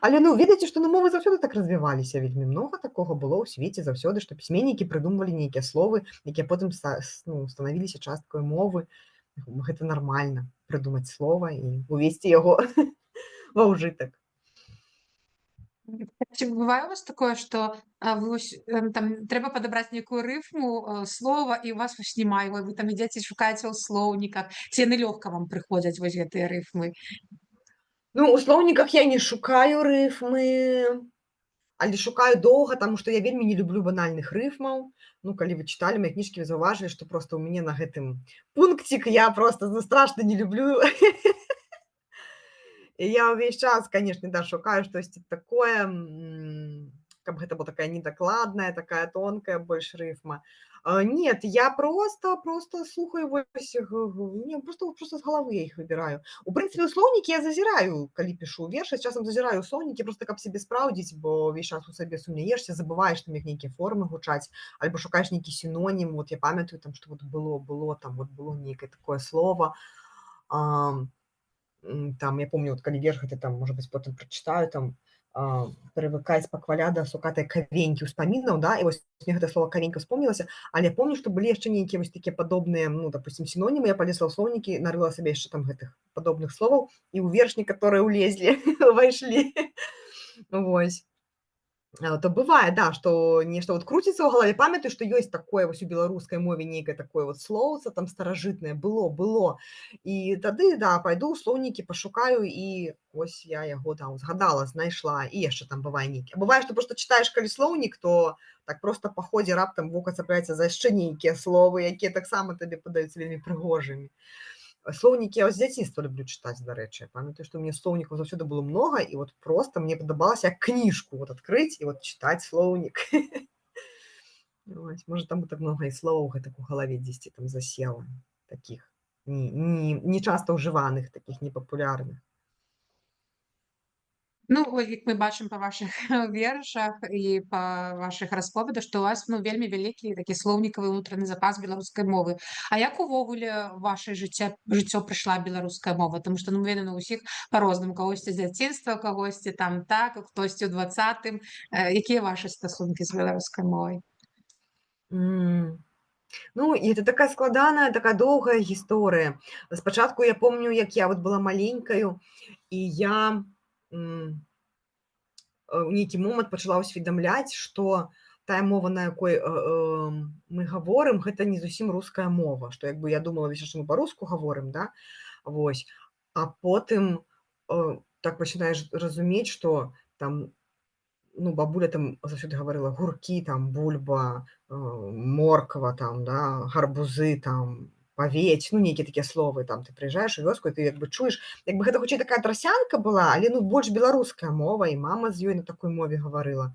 Але, ну, ведаеце, што мовы заўсёды так развіваліся. Вельмі многа такога было ў свеце заўсёды, што пісьменнікі прыдумвалі нейкія словы, якія потым станавіліся часткай мовы. Гэта нармальна прыдумаць слова і увесці яго ва ўжытак. Ці бывае у вас такое, што вось там трэба падабраць нейкую рыфму слова, і у вас вось няма его, вы там ідзеце шукаеце ў слоўніках, ці яны лёгка вам прыходзяць вось гэтыя рыфмы? Ну, у слоўніках я не шукаю рыфмы, але шукаю доўга, таму што я вельмі не люблю банальных рыфмаў. Ну, калі вы чыталі мае кніжкі, вы заўважылі, што проста ў мяне на гэтым пункцік я проста страшна не люблю. І я ўвесь час, канешне, да, шукаю штосьці такое, каб гэта была такая недакладная, такая тонкая больш рыфма. Нет, я просто слухаю вось, не, просто з галавы я іх выбіраю. У прынцыпе, у слоўнікі я зазіраю, калі пішу вершы, часам зазіраю ў слоўнікі, проста каб сябе спраўдзіць, бо ўвесь час у сабе сумняешся, забываеш там, як нейкія формы гучаць, альбо шукаеш нейкі сінонім. Вот я памятаю там, што вот было там, вот было нейкае такое слова. Там, я помню, вот калі верш гэты там, можа быць, потым прачытаю, там, прывыкаць пакваля да сукатай кавенькі ўспамінаў, да, і вось мне гэта слова кавенька ўспомнілася, але помню, што былі яшчэ нейкія вось такія падобныя, ну, допустим, сінонімы, я палезла ў слоўнікі, нарыла сабе яшчэ там гэтых падобных словаў, і ў верш некаторыя ўлезлі, увайшлі. Вось. То бывае, да, што нешта вот круціцца ў галаве. Памятаю, што ёсць такое вось у беларускай мове нейкае такое вот слоўца там старажытнае, было. І тады, да, пайду ў слоўнікі, пашукаю, і вось я яго там згадала, знайшла, і яшчэ там бывае нейкі. А бывае, што проста чытаеш калі слоўнік, то так проста па ходзе раптам вока цапляецца за яшчэ нейкія словы, якія таксама табе падаюцца вельмі прыгожымі. Слоўнікі я з дзяцінства люблю чытаць, дарэчы. Я памятаю, што ў мяне слоўнікаў заўсёды было многа, і вот проста мне падабалася як кніжку вот адкрыць і вот чытаць слоўнік. Вось, можа, таму так многа і словаў гэтак у галаве дзесьці там засела, такіх не часта ўжываных, такіх непапулярных. Ну, як мы бачым па вашых вершах і па вашых расповедах, што у вас, ну, вельмі вялікі такі слоўнікавы ўнутраны запас беларускай мовы. А як увогуле ў ваша жыццё прыйшла беларуская мова? Таму што, ну, ведана, у ўсіх па-рознаму. Кагосьці з дзяцінства, кагосьці там так, хтосьці ў 20-м. Якія вашы стасункі з беларускай мовай? Ну, і это такая складаная, такая доўгая гісторыя. Спачатку я помню, як я вот была маленькаю, і я у нейкі момант пачала ўсведамляць, што тая мова, на якой мы гаворым, гэта не зусім руская мова, што як бы я думала, што мы па-руску гаворым, да? Вось. А потым так пачынаеш разумець, што там, ну, бабуля там заўсёды гаварыла гуркі, там, бульба, морква, там, да, гарбузы, там, павець, ну, нейкія такія словы, там, ты прыязджаеш у вёску, і ты як бы чуеш, як бы гэта хутчэй такая трасянка была, але, ну, больш беларуская мова, і мама з ёй на такой мове гаварыла.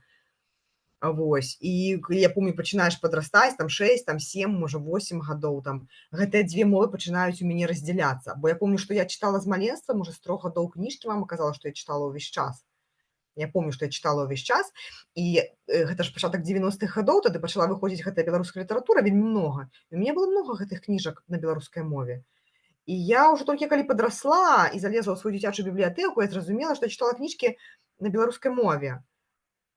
Вось. І я помню, пачынаеш падрастаць, там, 6, там, 7, можа, 8 гадоў, там, гэтыя дзве мовы пачынаюць у мяне раздзяляцца. Бо я помню, што я чытала з маленства, можа, з 3 гадоў кніжкі, мама казала, што я чытала ўвесь час. Я помню, што я чытала ўвесь час, і гэта ж пачатак 90-х гадоў, тады пачала выходзіць гэтая беларуская літаратура вельмі многа. І у мяне было многа гэтых кніжак на беларускай мове. І я ўжо толькі калі падрасла і залезла ў сваю дзіцячую бібліятэку, я зразумела, што я чытала кніжкі на беларускай мове.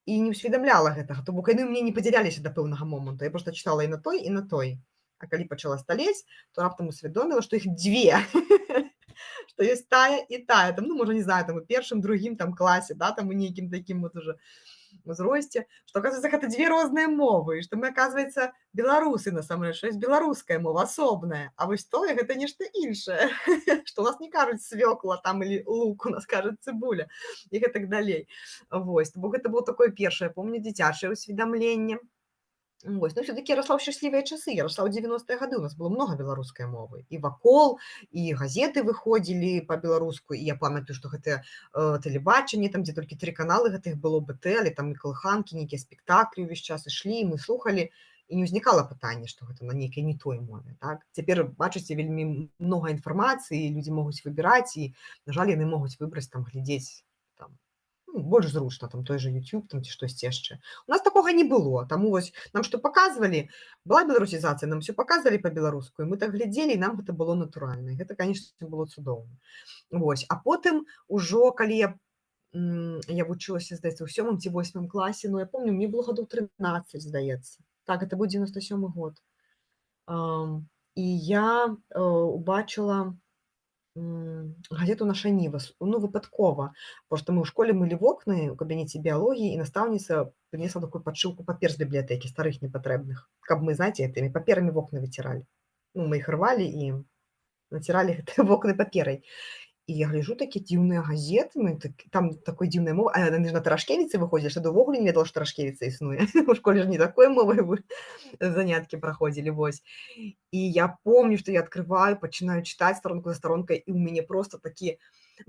І не ўсведамляла гэтага, то бок яны ў мяне не падзяляліся да пэўнага моманту. Я проста чытала і на той, і на той. А калі пачала сталець, то раптам усведоміла, што іх дзве. Што ёсць тая і тая, там, ну, можа, не знаю, там, у першым, другім, там, класе, да, там, у нейкім такім вот уже узросце, што, оказывается, гэта дзве розныя мовы, і што мы, оказывается, беларусы, насамрэч, што ёсць беларуская мова асобная, а вось тое гэта нешта іншае, што ў нас не кажуць свёкла, там, или лук, у нас кажуць цыбуля, і гэтак далей. Вось, бо гэта было такое першае, помню, дзіцячае ўсведамленне. Вось. Но все-таки я росла ў шчаслівыя часы. Я росла ў 90-е гады. У нас было много беларускай мовы. І «Вакол», і газеты выходзілі па-беларуску. І я памятаю, што гэтае тэлебачанне, там, дзе толькі 3 каналы гэтых было БТ, але там і калыханкі, нейкія спектаклі ўвесь час ішлі, і мы слухалі. І не ўзнікала пытання, што гэта на нейкай не той мове. Так? Цяпер, бачыце, вельмі многа інфармацыі, людзі могуць выбіраць, і, на жаль, яны могуць выбраць, там, глядзець, там, ну, больш зручна, там, той же YouTube, там, ці штосьці яшчэ. У нас такога не было. Таму вось нам што паказвалі, была беларусізацыя, нам ўсё паказвалі па-беларуску, і мы так глядзелі, і нам гэта было натуральна. І гэта, канечне, было цудоўна. Вось. А потым ужо, калі я вучылася, здаецца, ў 7 ці 8 класе, ну, я помню, мне было гадоў 13, здаецца. Так, это быў 97 год. І я убачыла газету «Наша Ніва», ну, выпадкова. Просто мы ў школе мылі вокны ў кабінеце біялогіі, і настаўніца прынесла такую падшыўку папер з бібліятэкі, старых непатрэбных, каб мы, знаеце, гэтымі паперамі вокны выціралі. Ну, мы іх рвалі і націралі гэтыя вокны паперай. І я гляджу, такія дзіўныя газеты, ну, там такой дзіўная мова, а яны ж на Тарашкевіцы выходзілі, што ўвогуле не ведала, што Тарашкевіца існуе. У школе ж не такой мовай заняткі праходзілі, вось. І я помню, што я адкрываю, пачынаю чытаць старонку за старонкай, і ў мяне проста такі...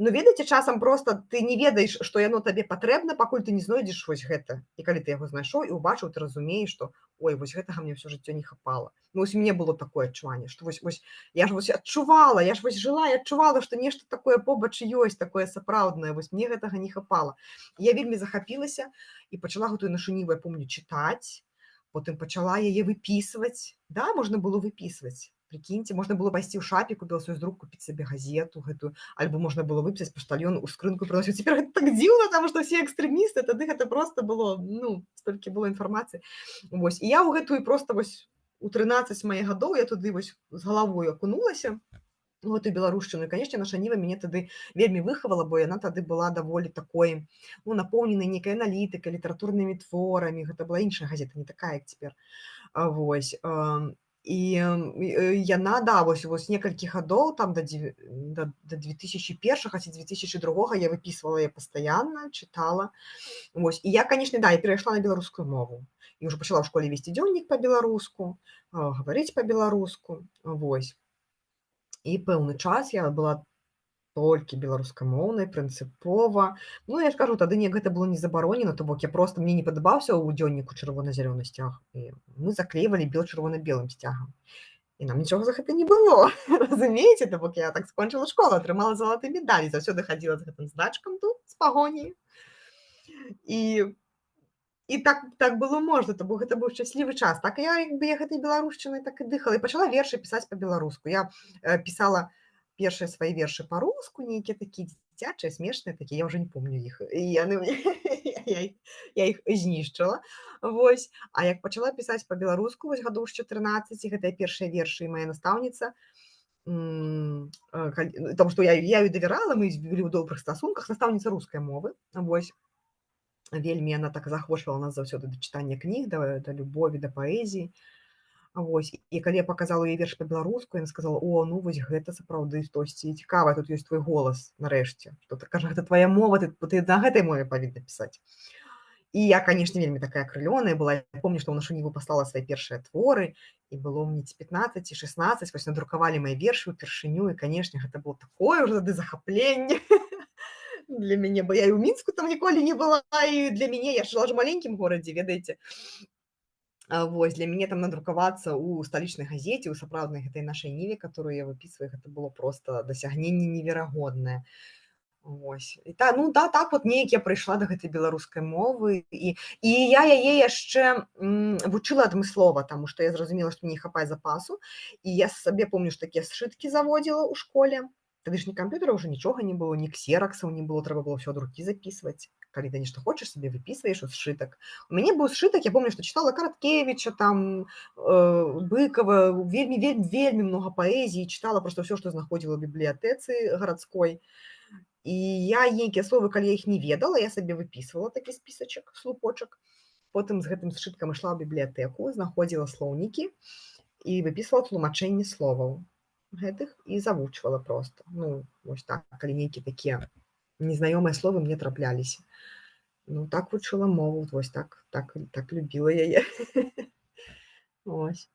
Ну, ведаеце, часам проста ты не ведаеш, што яно табе патрэбна, пакуль ты не знойдзеш вось гэта. І калі ты яго знайшоў і ўбачыў, ты разумееш, што ой, вось гэтага мне ўсё жыццё не хапала. Ну, вось мне было такое адчуванне, што вось я ж вось адчувала, я ж вось жыла і адчувала, што нешта такое побач ёсць, такое сапраўднае, вось мне гэтага не хапала. Я вельмі захапілася і пачала гэтую «Нашу Ніву», я помню, чытаць, потым пачала яе выпісваць. Да, можна было выпісваць. Прикиньте, можна было пайсці ў шапіку, беласоюздрук, купіць сабе газету гэтую, альбо можна было выпісаць паштальён у скрынку прыносіць. Цяпер гэта так дзіўна, таму што ўсе экстрэмісты, тады гэта проста было, ну, столькі было інфармацыі. Вось. І я ў гэтую проста вось у 13 маіх гадоў я туды вось з галавой акунулася, у гэтую беларушчыну. І, канешне, «Наша Ніва» мяне тады вельмі выхавала, бо яна тады была даволі такой, ну, напоўненай нейкай аналітыкай, літаратурнымі творамі. Гэта была іншая газета, не такая, як цяпер. Вось. І яна, да, вось некалькі гадоў, там, да 2001 ці 2002 я выпісвала яе пастаянна, чытала. Вось. І я, канешне, да, я перайшла на беларускую мову. І ўжо пачала ў школе весці дзённік па-беларуску, гаварыць па-беларуску. Вось. І пэўны час я была толькі беларускамоўнай, прынцыпова. Ну, я ж кажу, тады неяк гэта было не забаронена, то бок я проста, мне не падабаўся ў дзённіку чырвона-зялёны сцяг, і мы заклейвалі бел-чырвона-белым сцягам. І нам нічога за гэта не было, разумееце? То бок я так скончыла школу, атрымала залаты медаль, заўсёды хадзіла з гэтым значкам тут, з пагоняй. І так было можна, то бок гэта быў шчаслівы час. Так я гэтай беларушчынай так і дыхала, і пачала вершы пісаць па-беларуску. Я пісала першыя свае вершы па-руску, нейкія такія дзіцячыя, смешныя такія, я ўжо не помню іх. І яны я іх знішчыла. Вось. А як пачала пісаць па-беларуску, вось гадоў з 14, гэтыя першыя вершы, і мая настаўніца, таму што я ёй давярала, мы былі ў добрых стасунках, настаўніца рускай мовы, вось. Вельмі яна так захвочвала нас заўсёды да чытання кніг, да любові, да паэзіі. Вось. І калі я паказала ёй верш па-беларуску, яна сказала: «О, ну вось гэта сапраўды штосьці цікавае, тут ёсць твой голас, нарэшце. Што ты кажа, гэта твая мова, ты на гэтай мове павінна пісаць». І я, канешне, вельмі такая акрылёная была. Я помню, што ў «Нашу Ніву» паслала свае першыя творы, і было мне ці 15, ці 16, вось надрукавалі мае вершы ўпершыню, і, канешне, гэта было такое ўжо тады захапленне для мяне, бо я і ў Мінску там ніколі не была, і для мяне, я жыла ж у маленькім горадзе, ведаеце. Вось, для мяне там надрукавацца ў сталічнай газеце, у сапраўднай гэтай «Нашай Ніве», которую я выпісваю, гэта было проста дасягненне неверагоднае. Вось. І ну да, так вот неяк я прыйшла да гэтай беларускай мовы, і я яе яшчэ вучыла адмыслова, таму што я зразумела, што мне не хапае запасу, і я сабе помню, што такія сшыткі заводзіла ў школе. Тады ж ні камп'ютара ўжо нічога не было, ні ксераксаў не было, трэба было ўсё ад рукі запісваць. Калі ты нешта хочаш, сабе выпісваеш у сшытак. У мяне быў сшытак, я помню, што чытала Караткевіча, там, Быкова, вельмі многа паэзіі, чытала проста ўсё, што знаходзіла ў бібліятэцы гарадской. І я нейкія словы, калі я іх не ведала, я сабе выпісвала такі спісачак, слупочак. Потым з гэтым сшыткам ішла ў бібліятэку, знаходзіла слоўнікі і выпісвала тлумачэнні словаў гэтых і завучвала проста. Ну, вось так, калі нейкія такія незнаёмыя словы мне трапляліся. Ну, так вучыла мову, вось так любіла яе. Вось.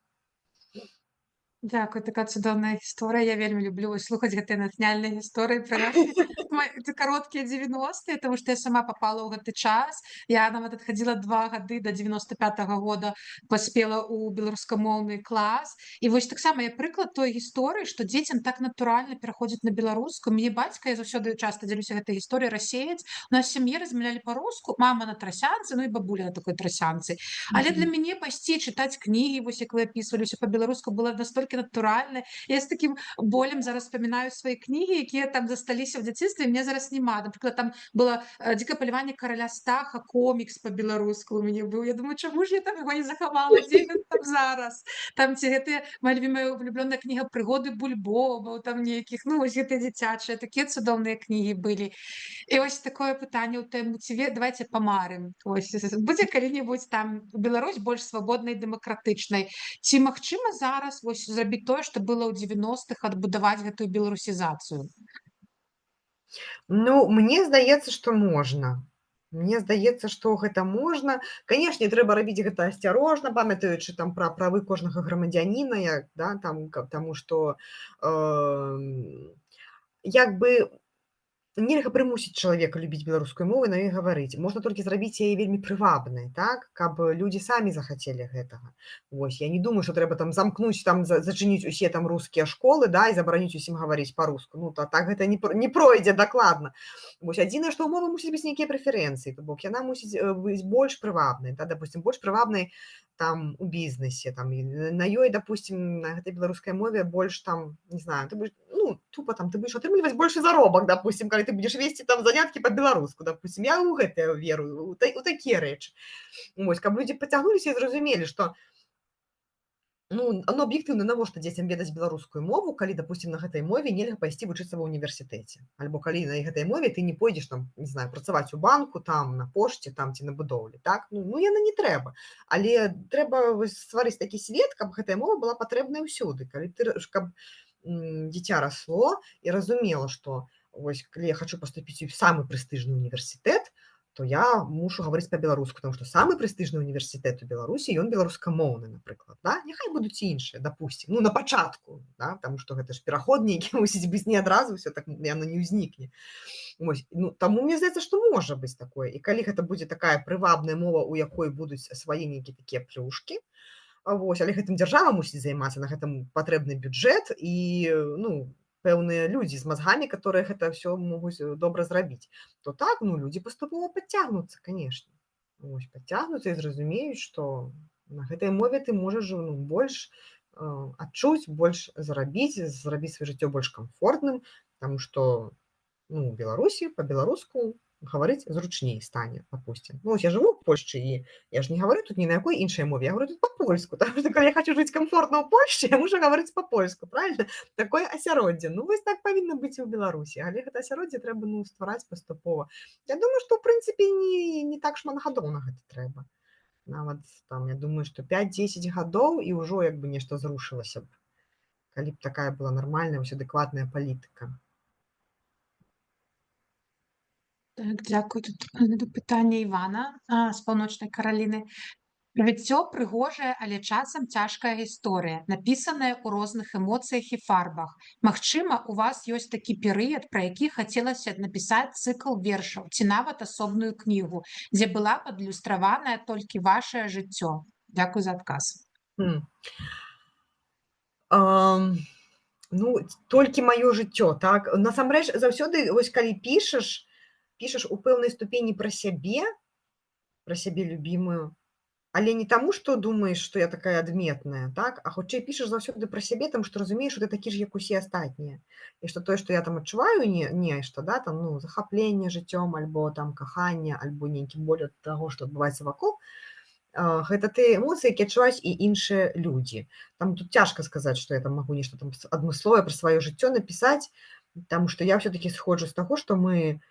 Дзякуй, такая цудоўная гісторыя. Я вельмі люблю вось слухаць гэтыя натхняльныя гісторыі пра нашы кароткія 90-е, таму што я сама папала ў гэты час. Я нават адхадзіла 2 гады да 95-го года, паспела ў беларускамоўны клас. І вось таксама я прыклад той гісторыі, што дзецям так натуральна пераходзіць на беларускую. Мне бацька, я заўсёды часта дзялюся гэтай гісторыяй, расеяць. У нас в сям'і размаўлялі па-руску, мама на трасянцы, ну і бабуля на такой трасянцы. Але для Мгм. мяне пайсці чытаць кнігі, вось як вы апісвалі, ўсё па-беларуску было настолькі натуральна. Я з такім болем зараз вспоминаю свае кнігі, якія там засталіся ў дзяцінстве, мне зараз няма. Напрыклад, там было дзікае паляванне караля Стаха, комікс па-беларуску у мяне быў. Я думаю, чаму ж я там яго не захавала, дзе ён там зараз? Там ці гэтыя моя любімая улюблёная кніга прыгоды бульбоваў, там нейкіх, ну вось гэтыя дзіцячыя, такія цудоўныя кнігі былі. І ось такое пытанне ў тэму ці давайте памарым. Ось будзе калі-небудзь там Беларусь больш свабоднай, дэмакратычнай. Ці магчыма зараз вось зрабіць тое, што было ў 90-х, адбудаваць гэтую беларусізацыю? Ну, мне здаецца, што можна. Мне здаецца, што гэта можна. Канешне, трэба рабіць гэта асцярожна, памятаючы там пра правы кожнага грамадзяніна, як, да, там, таму што як бы нельга прымусіць чалавека любіць беларускую мову і на ёй гаварыць. Можна толькі зрабіць яе вельмі прывабнай, так, каб людзі самі захацелі гэтага. Вось, я не думаю, што трэба там замкнуць, там зачыніць усе там рускія школы, да, і забараніць усім гаварыць па-руску. Ну, так гэта не пройдзе дакладна. Вось, адзінае, што ў мовы мусіць быць нейкія прэферэнцыі, то бок яна мусіць быць больш прывабнай, да, допустим, больш прывабнай там у бізнесе, там, і на ёй, допустим, на гэтай беларускай мове больш там, не знаю, ты будзеш, ну, тупо там, ты будзеш атрымліваць большы заробак, допустим, калі ты будзеш весці там заняткі па-беларуску, допустим. Я ў гэтае веру, у такія рэчы. Вось, каб людзі пацягнуліся і зразумелі, што ну, аб'ектыўна, навошта дзецям ведаць беларускую мову, калі, допустим, на гэтай мове нельга пайсці вучыцца ва ўніверсітэце. Альбо калі на гэтай мове ты не пойдзеш там, не знаю, працаваць у банку, там, на пошце, там, ці на будоўлі, так? Ну, яна не трэба. Але трэба стварыць такі свет, каб гэтая мова была патрэбная ўсюды. Каб дзіця расло і разумела, што вось, калі я хачу паступіць у самы прэстыжны універсітэт, то я мушу гаварыць па-беларуску, потому што самы прэстыжны універсітэт у Беларусі, ён беларускамоўны, напрыклад, да? Няхай будуць і іншыя, допустим, ну, на пачатку, да? Таму што гэта ж пераход нейкі мусіць быць не адразу, ўсё так яно не ўзнікне. Вось, ну, таму мне здаецца, што можа быць такое. І калі гэта будзе такая прывабная мова, у якой будуць свае нейкія такія плюшкі, вось, але гэтым дзяржава мусіць займацца, на гэтым патрэбны бюджэт і, ну, пэўныя людзі з мазгамі, которые гэта ўсё могуць добра зрабіць, то так, ну, людзі паступова падцягнуцца, канешне. Вось, падцягнуцца і зразумеюць, што на гэтай мове ты можаш, ну, больш адчуць, больш зрабіць сваё жыццё больш камфортным, таму што, ну, у Беларусі па-беларуску гаварыць зручней стане, допустим. Ну, я жыву ў Польшчы, і я ж не гаварю тут ні на якой іншай мове, я гаварю тут па-польску, таму што калі я хачу жыць камфортна ў Польшчы, я мушу гаварыць па-польску, правільна? Такое асяроддзе. Ну, вось так павінна быць і ў Беларусі, але гэта асяроддзе трэба, ну, ствараць паступова. Я думаю, што, ў прынцыпе, не так шмат гадоў на гэта трэба. Нават там, я думаю, што 5-10 гадоў і ўжо як бы нешта зрушылася б, калі б такая была нармальная, ўсё адэкватная палітыка. Так, дзякуй. Тут да пытання Івана з паўночнай Караліны. Жыццё прыгожае, але часам цяжкая гісторыя, напісаная ў розных эмоцыях і фарбах. Магчыма, у вас ёсць такі перыяд, пра які хацелася напісаць цыкл вершаў ці нават асобную кнігу, дзе была падлюстраваная толькі вашае жыццё. Дзякуй за адказ. Ну, толькі маё жыццё, так? Насамрэч, заўсёды, вось калі пішаш у пэўнай ступені пра сябе любімую, але не таму, што думаеш, што я такая адметная, так? А хутчэй пішаш заўсёды пра сябе, таму што разумееш, што ты такі ж, як усе астатнія. І што тое, што я там адчуваю нешта, да, там, ну, захапленне жыццём, альбо там каханне, альбо нейкі боль ад таго, што адбываецца вакол, гэта тыя эмоцыі, якія адчуваюць і іншыя людзі. Там тут цяжка сказаць, што я там магу нешта там адмысловае пра сваё жыццё напісаць, таму што я ўсё-такі сыходжу з таго, што мы,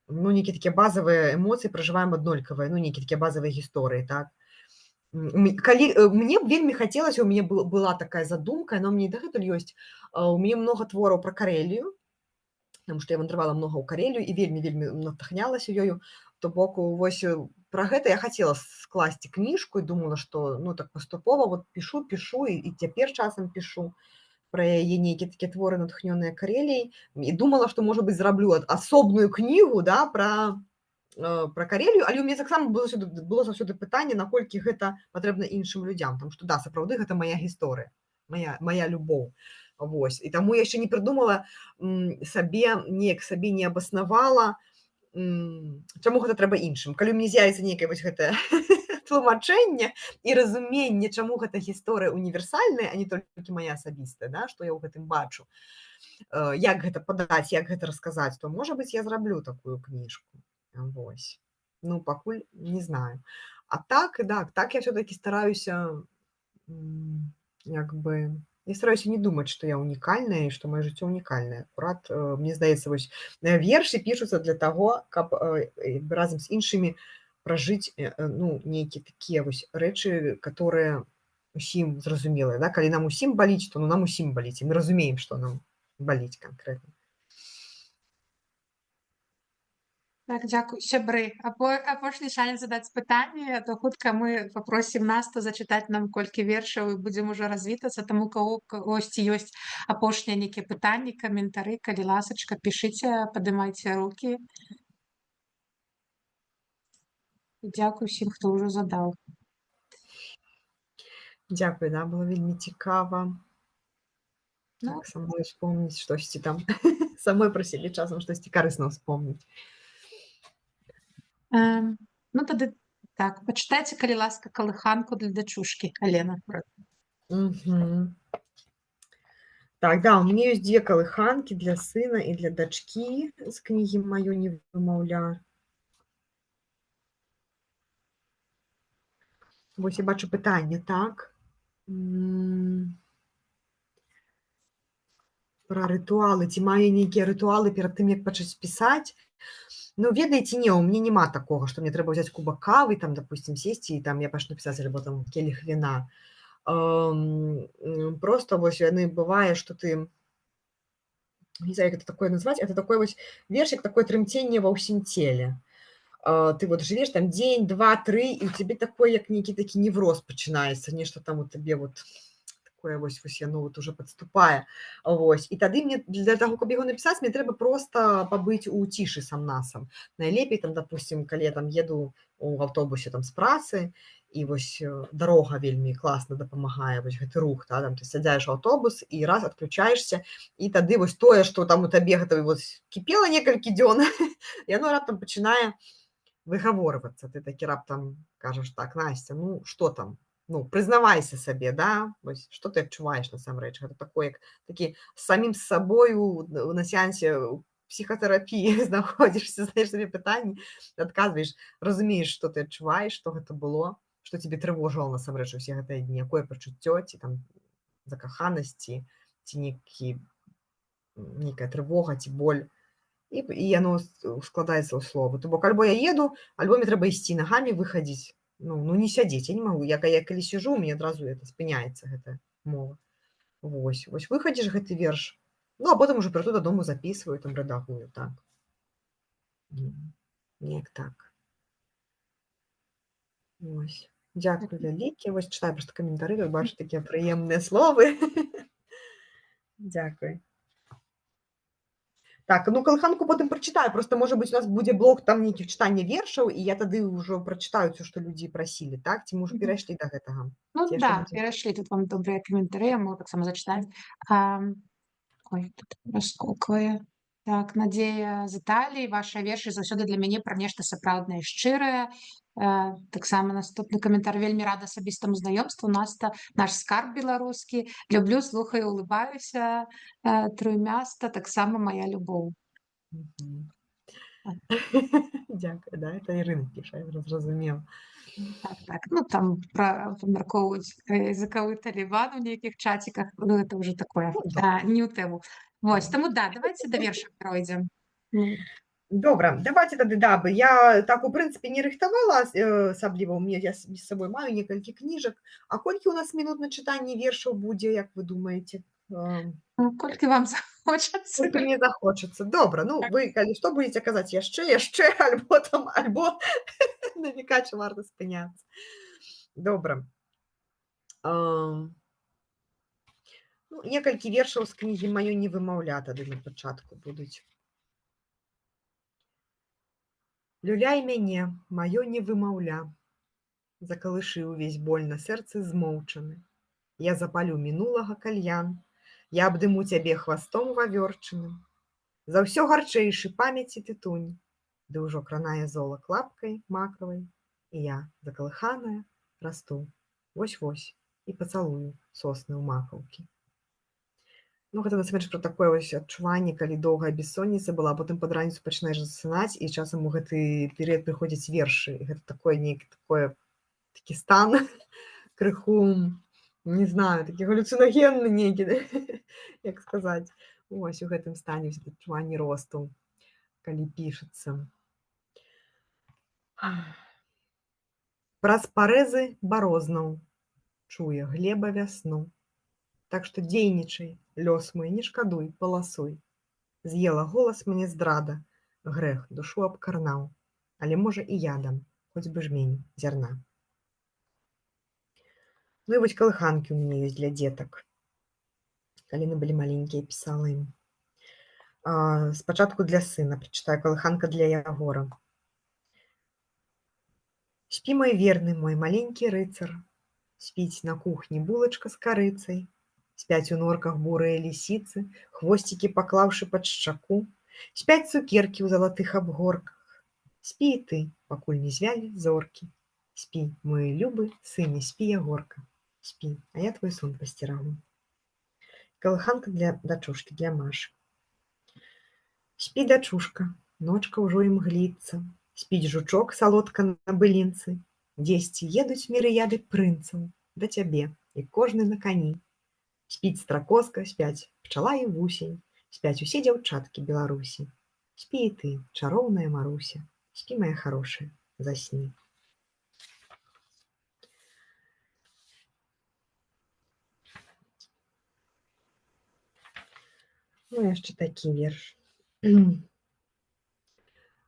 ну, нейкія такія базавыя эмоцыі пражываем аднолькавыя, ну, нейкія такія базавыя гісторыі, так. Калі мне вельмі хацелася, у мяне была такая задумка, яна ў мяне і дагэтуль ёсць, у мяне многа твораў пра Карэлію, Таму што я вандравала многа ў Карелію і вельмі натхнялася ёю. То бок вось пра гэта я хацела скласці кніжку і думала, што ну так паступова вот пішу і цяпер часам пішу пра яе нейкія такія творы, натхнёныя Кареліяй. І думала, што, можа быць, зраблю асобную кнігу, да, пра Карелію, але ў мяне таксама было заўсёды пытанне, наколькі гэта патрэбна іншым людзям, таму што да, сапраўды гэта мая гісторыя, мая любоў. Вось. І таму я яшчэ не прыдумала сабе не абаснавала, чаму гэта трэба іншым. Калі мне з'явіцца нейкае вось гэтае тлумачэнне і разуменне, чаму гэта гісторыя універсальная, а не толькі мая асабістая, да, што я ў гэтым бачу, як гэта падаць, як гэта расказаць, то, можа быць, я зраблю такую кніжку. Вось. Ну, пакуль не знаю. А так, да, так я всё-таки стараюся, як бы, я стараюся не думаць, што я унікальная і што маё жыццё унікальнае. Акурат, мне здаецца, вось вершы пішуцца для таго, каб разам з іншымі пражыць ну, нейкія такія вось рэчы, которые усім зразумелыя. Да? Калі нам усім баліць, то ну, нам усім баліць, і мы разумеем, што нам баліць канкрэтна. Так, дзякуй, сябры. Апошні шанец задаць пытанне, то хутка мы папросім Насту зачытаць нам колькі вершаў і будзем ужо развітацца. Таму кагосьці ёсць апошнія нейкія пытанні, каментары, калі ласачка, пішыце, падымайце рукі. І дзякуй усім, хто ўжо задаў. Дзякуй, да, было вельмі цікава. Ну, Так, самой успомніць штосьці там. Самой пра сябе часам штосьці карысна ўспомніць. ну тады так, пачытайце, калі ласка, калыханку для дачушкі, Алена. Мгм. Так, да, у меня есть 2 калыханкі для сына і для дачкі з кнігі «Маё не вымаўля». Вось я бачу пытанне, так. Пра рытуалы. Ці маю нейкія рытуалы перад тым, як пачаць пісаць? Ну, ведаеце, не, у мяне няма такога, што мне трэба ўзяць кубак кавы, там, допустим, сесці, і там я пачну пісаць, альбо там келіх віна. Просто вось яны бывае, што ты, не знаю, як это такое назваць, это такой вось вершик, такое трымценне ва ўсім целе. Ты вот жывеш там дзень, 2, 3, і ў цябе такой, як нейкі такі невроз пачынаецца, нешта там у табе вот такое вось яно вот уже падступае. Вось. І тады мне для таго, каб яго напісаць, мне трэба проста пабыць у цішы сам-насам. Найлепей там, допустим, калі я там еду ў аўтобусе там з працы, і вось дарога вельмі класна дапамагае, вось гэты рух, да, там ты сядзаеш у аўтобус і раз адключаешся, і тады вось тое, што там у табе гэта вось кіпела некалькі дзён, яно раптам пачынае выгаворвацца. Ты такі раптам кажаш, так, Настя, ну, што там? Ну, прызнавайся сабе, да, вось, што ты адчуваеш насамрэч. Гэта такое, як такі самім з сабою на сеансе псіхатэрапіі знаходзішся, задаеш сабе пытанні, адказваеш, разумееш, што ты адчуваеш, што гэта было, што цябе трывожыла насамрэч усе гэтыя дні, якое пачуццё, ці там закаханасці, ці нейкая трывога, ці боль. І яно складаецца ў словы. То бок альбо я еду, альбо мне трэба ісці нагамі, выхадзіць. Ну, не сядзець, я не магу. Я калі сижу, у мяне адразу спыняецца гэтая мова. Вось выхадзіш гэты верш, ну, а потым ужо прыйду дадому, запісваю, там рэдагую, так. Неяк так. Вось. Дзякуй вялікі. Вось чытаю проста каментары, тут бачу такія прыемныя словы. Дзякуй. Так, ну, калыханку потым прачытаю. Проста, можа быць, у нас будзе блок там нейкіх чытання вершаў, і я тады ўжо прачытаю ўсё, што людзі прасілі, так? Ці мы ўжо перайшлі да гэтага? Ну Ці яшчэ да, будзе? перайшлі, тут вам добрыя каментары, я могу таксама зачытаць. Ой, тут расколквае. Так, Надзея з Італіі, вашыя вершы заўсёды для мяне пра нешта сапраўднае і шчырае. Таксама наступны каментар: вельмі рада асабістаму знаёмству, Наста, наш скарб беларускі. Люблю, слухаю, улыбаюся. Троймяста, таксама мая любоў. Мгм. Дзякуй, да, это Ірына піша, я зразумела. Так. Ну, там памяркоўваюць языкавы талібан у нейкіх чаціках, ну, гэта ўжо такое, Ну, добра. не ў тэму. Вось, таму да, давайце да верша перайдзем. Добра, давайте тады, да, бо я так, у прынцыпе, не рыхтавала асабліва, я з сабой маю некалькі кніжак. А колькі ў нас мінут на чытанне вершаў будзе, як вы думаеце? Колькі вам захочацца. Толькі мне захочацца. Добра, ну, Так. вы, калі што, будзеце казаць яшчэ, альбо там, альбо намекаць, што варта спыняцца. Добра. Ну, некалькі вершаў з кнігі «Маё невымаўля» тады на пачатку будуць. Люляй мяне, маё невымаўля, закалышы ўвесь боль на сэрцы змоўчаны. Я запалю мінулага кальян, я абдыму цябе хвастом вавёрчаным. За ўсё гарчэйшы памяці тытунь, ды ўжо кранае зола клапкай макавай, і я, закалыханая, расту, вось-вось, і пацалую сосны ў макаўкі. Ну, гэта насамрэч пра такое вось адчуванне, калі доўгая бессонніца была, а потым пад раніцу пачынаеш засынаць, і часам у гэты перыяд прыходзяць вершы. І гэта такі стан крыху, не знаю, такі галюцынагенны нейкі, як сказаць. Вось у гэтым стане адчуванне росту, калі пішацца. Праз парэзы барознаў чуе глеба вясну. Так што дзейнічай, лёс мой, не шкадуй, паласуй. З'ела голас мне здрада, грэх душу абкарнаў, але можа і я дам, хоць бы жмень зярна. Ну і вось калыханкі ў мяне ёсць для дзетак. Калі мы былі маленькія, пісала ім. Спачатку для сына прачытаю, калыханка для Ягора. Спі, мой верны, мой маленькі рыцар, спіць на кухні булачка з карыцай, спяць у норках бурыя лісіцы, хвосцікі паклаўшы пад шчаку, спяць цукеркі ў залатых абгорках. Спі і ты, пакуль не звялі зоркі. Спі, мой любы сыне, спі, Ягорка. Спі, а я твой сон пасцерагу. Калыханка для дачушкі, для Машы. Спі, дачушка, ночка ўжо імгліцца, спіць жучок салодка на былінцы, дзесьці едуць мірыяды прынцаў да цябе, і кожны на кані. Спіць стракоска, спяць пчала і вусень, спяць усе дзяўчаткі Беларусі. Спі і ты, чароўная Маруся, спі, моя хорошая, засні. Ну, яшчэ такі верш.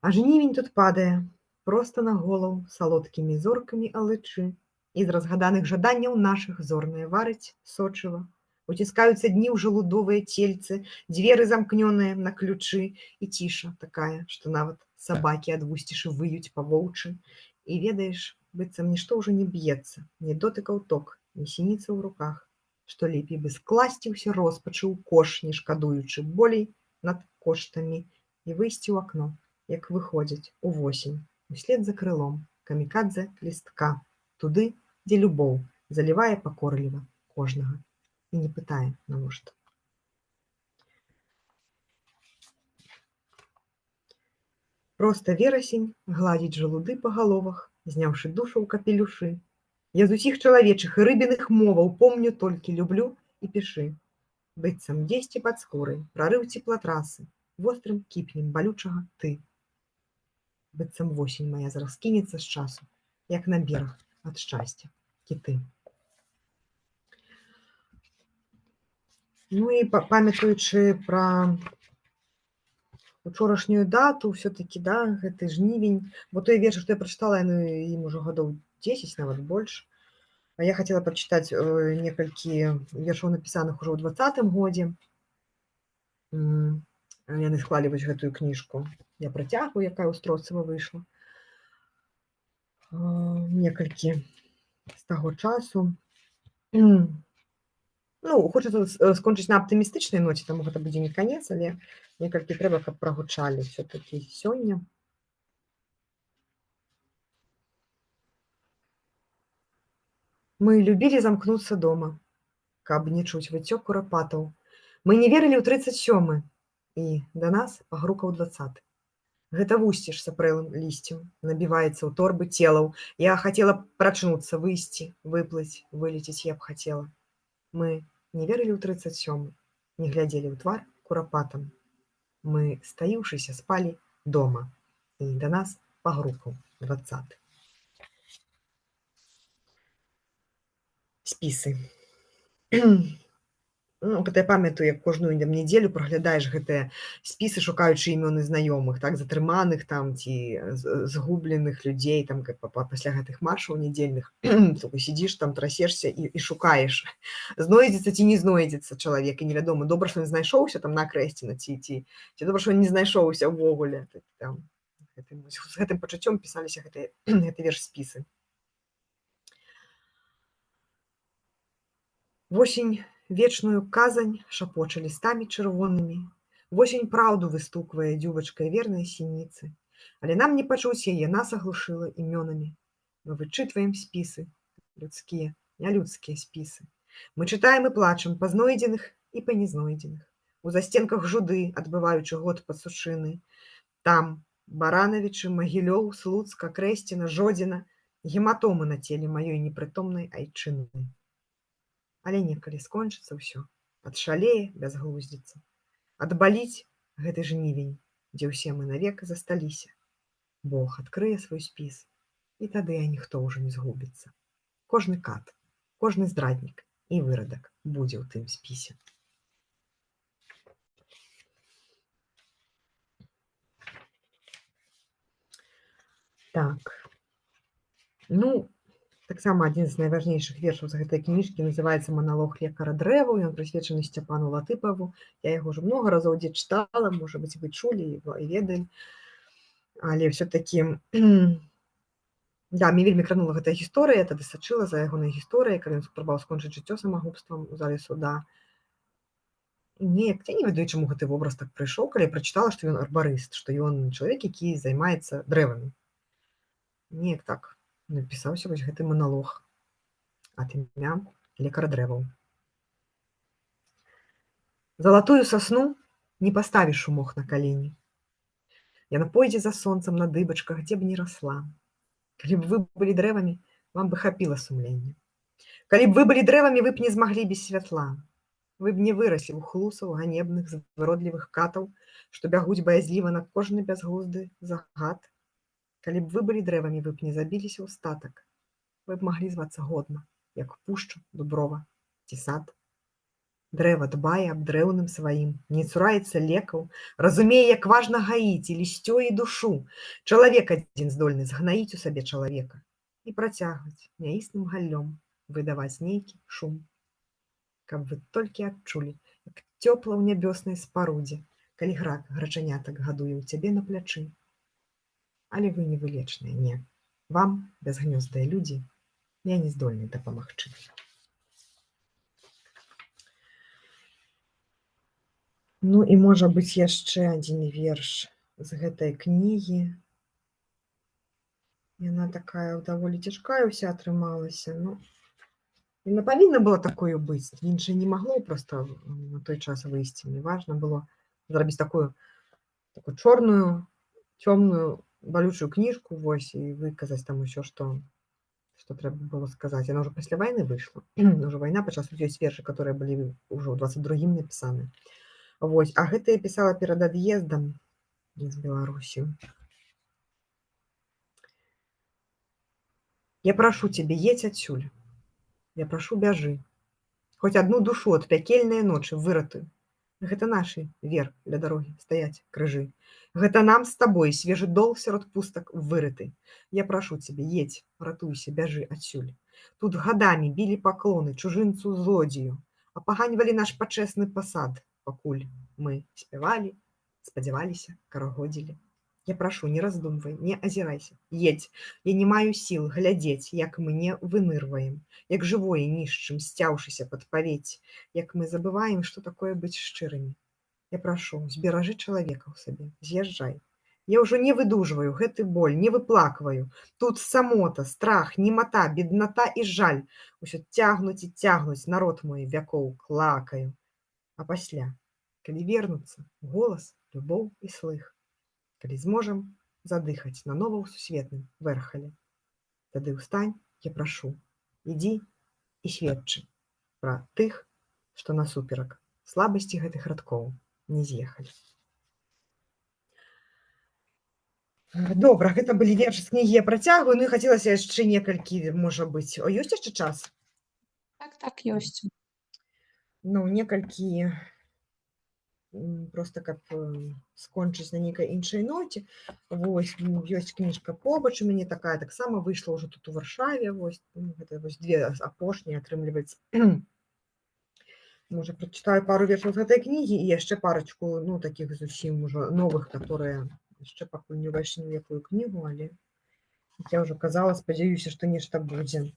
А жнівень тут падае, проста на голаў салодкімі зоркамі алычы, і з разгаданых жаданняў нашых зорнае варыць сочыва. Уціскаюцца дні ў жалудовыя цельцы, дзверы замкнёныя на ключы, і ціша такая, што нават сабакі ад вусцішы выюць па-воўчы. І ведаеш, быццам нішто ўжо не б'ецца, ні дотыкаў ток, ні сініца ў руках, што лепей бы скласці ўсе роспачы ў кош, не шкадуючы болей над коштамі, і выйсці ў акно, як выходзяць увосень, услед за крылом камікадзе лістка, туды, дзе любоў залівае пакорліва кожнага і не пытае, навошта. Проста верасень гладзіць жалуды па галовах, зняўшы душу ў капелюшы. Я з усіх чалавечых і рыбіных моваў помню толькі люблю і пішы. Быццам дзесьці пад скурай, прарыў цеплатрасы, вострым кіпнем балючага ты. Быццам восень моя зараз кінецца з часу, як на бераг ад шчасця, кіты. Ну і памятаючы пра учорашнюю дату, все-таки, да, гэты жнівень, бо той верш, што я прачытала, ім ужо гадоў 10, нават больш. А я хацела прачытаць некалькі вершаў, напісаных ужо ў 20-м годзе. Яны склалі вось гэтую кніжку. Я працягваю, якая ў Строцава выйшла. Некалькі з таго часу. Ну, хочацца скончыць на аптымістычнай ноце, таму гэта будзе не канец, але некалькі трэба, каб прагучалі все-таки сёння. Мы любілі замкнуцца дома, каб не чуць выцёк курапатаў. Мы не верылі ў 37-ы, і да нас пагрукаў 20-ы. Гэта вусціш сапрэлым лісцем набіваецца ў торбы целаў. Я хацела прачнуцца, выйсці, выплыць, вылецець я б хацела. Мы не верылі ў 37-й, не глядзелі ў твар курапатам. Мы, стаіўшыся, спалі дома, і да нас пагрукаў 20-ы. Спісы. Ну, гэта я памятаю, як кожную там нядзелю праглядаеш гэтыя спісы, шукаючы імёны знаёмых, так, затрыманых там ці згубленых людзей там пасля гэтых маршаў нядзельных. Такой сидзіш там, трасешся і шукаеш, знойдзецца ці не знойдзецца чалавек, і невядома, добра, што ён знайшоўся там на Крэсціна ці добра, што ён не знайшоўся ўвогуле. Там, з гэтым пачуццём пісаліся гэты верш-спісы. Восень вечную казань шапоча лістамі чырвонымі, восень праўду выстуквае дзюбачкай вернай сініцы, але нам не пачуць яе, нас аглушыла імёнамі. Мы вычытваем спісы, людскія, нялюдскія спісы. Мы чытаем і плачам па знойдзеных і па незнойдзеных. У засценках жуды, адбываючы год пасушыны. Там Баранавічы, Магілёў, Слуцка, Крэсціна, Жодзіна, гематомы на целе маёй непрытомнай айчыны. Але некалі скончыцца ўсё, адшалее бязглуздзіцца. Адбаліць гэты жнівень, дзе ўсе мы навек засталіся. Бог адкрые свой спіс, і тады ніхто ўжо не згубіцца. Кожны кат, кожны здраднік і вырадак будзе ў тым спісе. Так. Ну, таксама адзін з найважнейшых вершаў з гэтай кніжкі называецца «Маналог лекара дрэваў». Ён прысвечаны Сцяпану Латыпаву. Я яго ўжо много разоў дзе чытала, можа быць, вы чулі і ведалі. Але ўсё-такі, да, мне вельмі кранула гэтая гісторыя, я тады сачыла за ягонай гісторыяй, калі ён спрабаваў скончыць жыццё самагубствам у зале суда. І неяк, я не ведаю, чаму гэты вобраз так прыйшоў, калі я прачытала, што ён арбарыст, што ён чалавек, які займаецца дрэвамі. Неяк так напісаўся вось гэты маналог ад імя лекара дрэваў. Залатую сасну не паставіш у мох на калені. Яна пойдзе за сонцам на дыбачках, дзе б не расла. Калі б вы былі дрэвамі, вам бы хапіла сумлення. Калі б вы былі дрэвамі, вы б не змаглі без святла. Вы б не выраслі ў хлусаў, ганебных, звыродлівых катаў, што бягуць баязліва на кожны бязглузды загад. Калі б вы былі дрэвамі, вы б не забіліся ў статак. Вы б маглі звацца годна, як пушча, дуброва ці сад. Дрэва дбае аб дрэўным сваім, не цураецца лекаў, разумее, як важна гаіць і лісцё, і душу. Чалавек адзін здольны згнаіць у сабе чалавека і працягваць няісным галлём выдаваць нейкі шум. Каб вы толькі адчулі, як цёпла ў нябёснай спарудзе, калі грак грачанятак гадуе ў цябе на плячы. Але вы не вылечныя, не. Вам, бязгнёздыя людзі, я не здольны дапамагчы. Ну і можа быць яшчэ адзін верш з гэтай кнігі. Яна такая даволі цяжкая ўся атрымалася. Ну, яна павінна была такою быць. Іншае не магло проста на той час выйсці. Мне важна было зрабіць такую чорную, цёмную, балючую кніжку вось і выказаць там усё, што трэба было сказаць. Яна ўжо пасля вайны выйшла. Ўжо вайна пачалася, ёсць вершы, которые былі ўжо ў 22-м напісаны. Вось, а гэта я пісала перад ад'ездам з Беларусі. Я прашу цябе, едзь адсюль. Я прашу, бяжы. Хоць адну душу ад пякельнай ночы выратуй. Гэта нашы, Вер, ля дарогі стаяць крыжы. Гэта нам з табой свежы дол сярод пустак вырыты. Я прашу цябе, едзь, ратуйся, бяжы адсюль. Тут гадамі білі паклоны чужынцу злодзею, апаганьвалі наш пачэсны пасад, пакуль мы спявалі, спадзяваліся, карагодзілі. Я прашу, не раздумвай, не азірайся, едзь. Я не маю сіл глядзець, як мы не вынырваем, як жывое нішчым, сцяўшыся пад павець, як мы забываем, што такое быць шчырымі. Я прашу, зберажы чалавека ў сабе, з'язджай. Я ўжо не выдужваю гэты боль, не выплакваю. Тут самота, страх, немата, бедната і жаль. Усё цягнуць і цягнуць народ мой вякоў, клакаю. А пасля, калі вернуцца, голас, любоў і слых, калі зможам задыхаць нанова ў сусветным вэрхале, тады ўстань, я прашу, ідзі і сведчы пра тых, што насуперак слабасці гэтых радкоў не з'ехалі. Добра, гэта былі вершы з кнігі, я працягваю, ну і хацелася яшчэ некалькі, можа быць. Ёсць яшчэ час? Так, ёсць. ну, некалькі просто каб скончыць на нейкай іншай ноце. Вось ёсць кніжка побач у мяне такая, таксама выйшла ўжо тут у Варшаве. Вось гэта вось две апошнія, атрымліваецца. Можа, прачытаю пару вершаў з гэтай кнігі і яшчэ парачку, ну, такіх зусім ужо новых, которые яшчэ пакуль не ўвайшлі ні ў якую кнігу, але, як я ўжо казала, спадзяюся, што нешта будзе.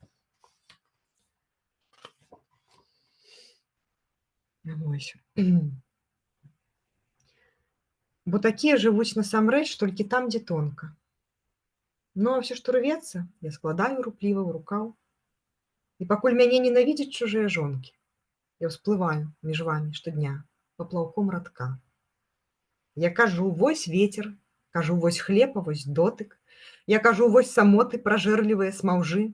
Вось. Бо такія жывуць насамрэч толькі там, дзе тонка. Ну, а ўсё, што рвецца, я складаю рупліва ў рукаў. І пакуль мяне ненавідзяць чужыя жонкі, я ўсплываю між вамі штодня паплаўком радка. Я кажу, вось вецер, кажу, вось хлеб, а вось дотык. Я кажу, вось самоты пражэрлівыя смаўжы.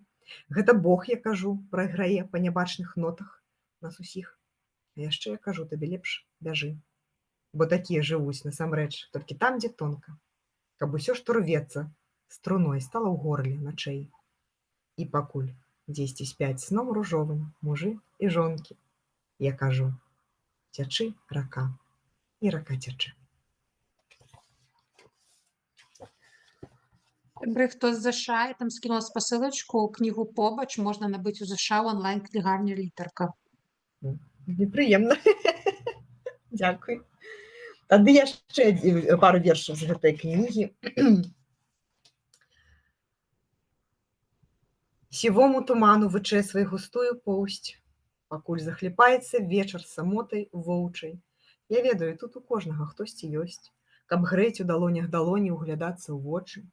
Гэта Бог, я кажу, прайграе па нябачных нотах нас усіх. А яшчэ я кажу, табе лепш бяжы. Бо такія жывуць насамрэч толькі там, дзе тонка. Каб усё, што рвецца, струной стала ў горле начэй. І пакуль дзесьці спяць сном ружовым мужы і жонкі, я кажу, цячы рака, і рака цячэ. Добре, хто з США, я там скинула спасылочку, кнігу побач можна набыць у США ў онлайн-кнігарні Літарка. Непрыемна. Дзякуй. Тады яшчэ пару вершаў з гэтай кнігі. Сівому туману вычэсвай густую поўсць, пакуль захліпаецца вечар самотай воўчай. Я ведаю, тут у кожнага хтосьці ёсць, каб грэць у далонях далоні, углядацца ў вочы.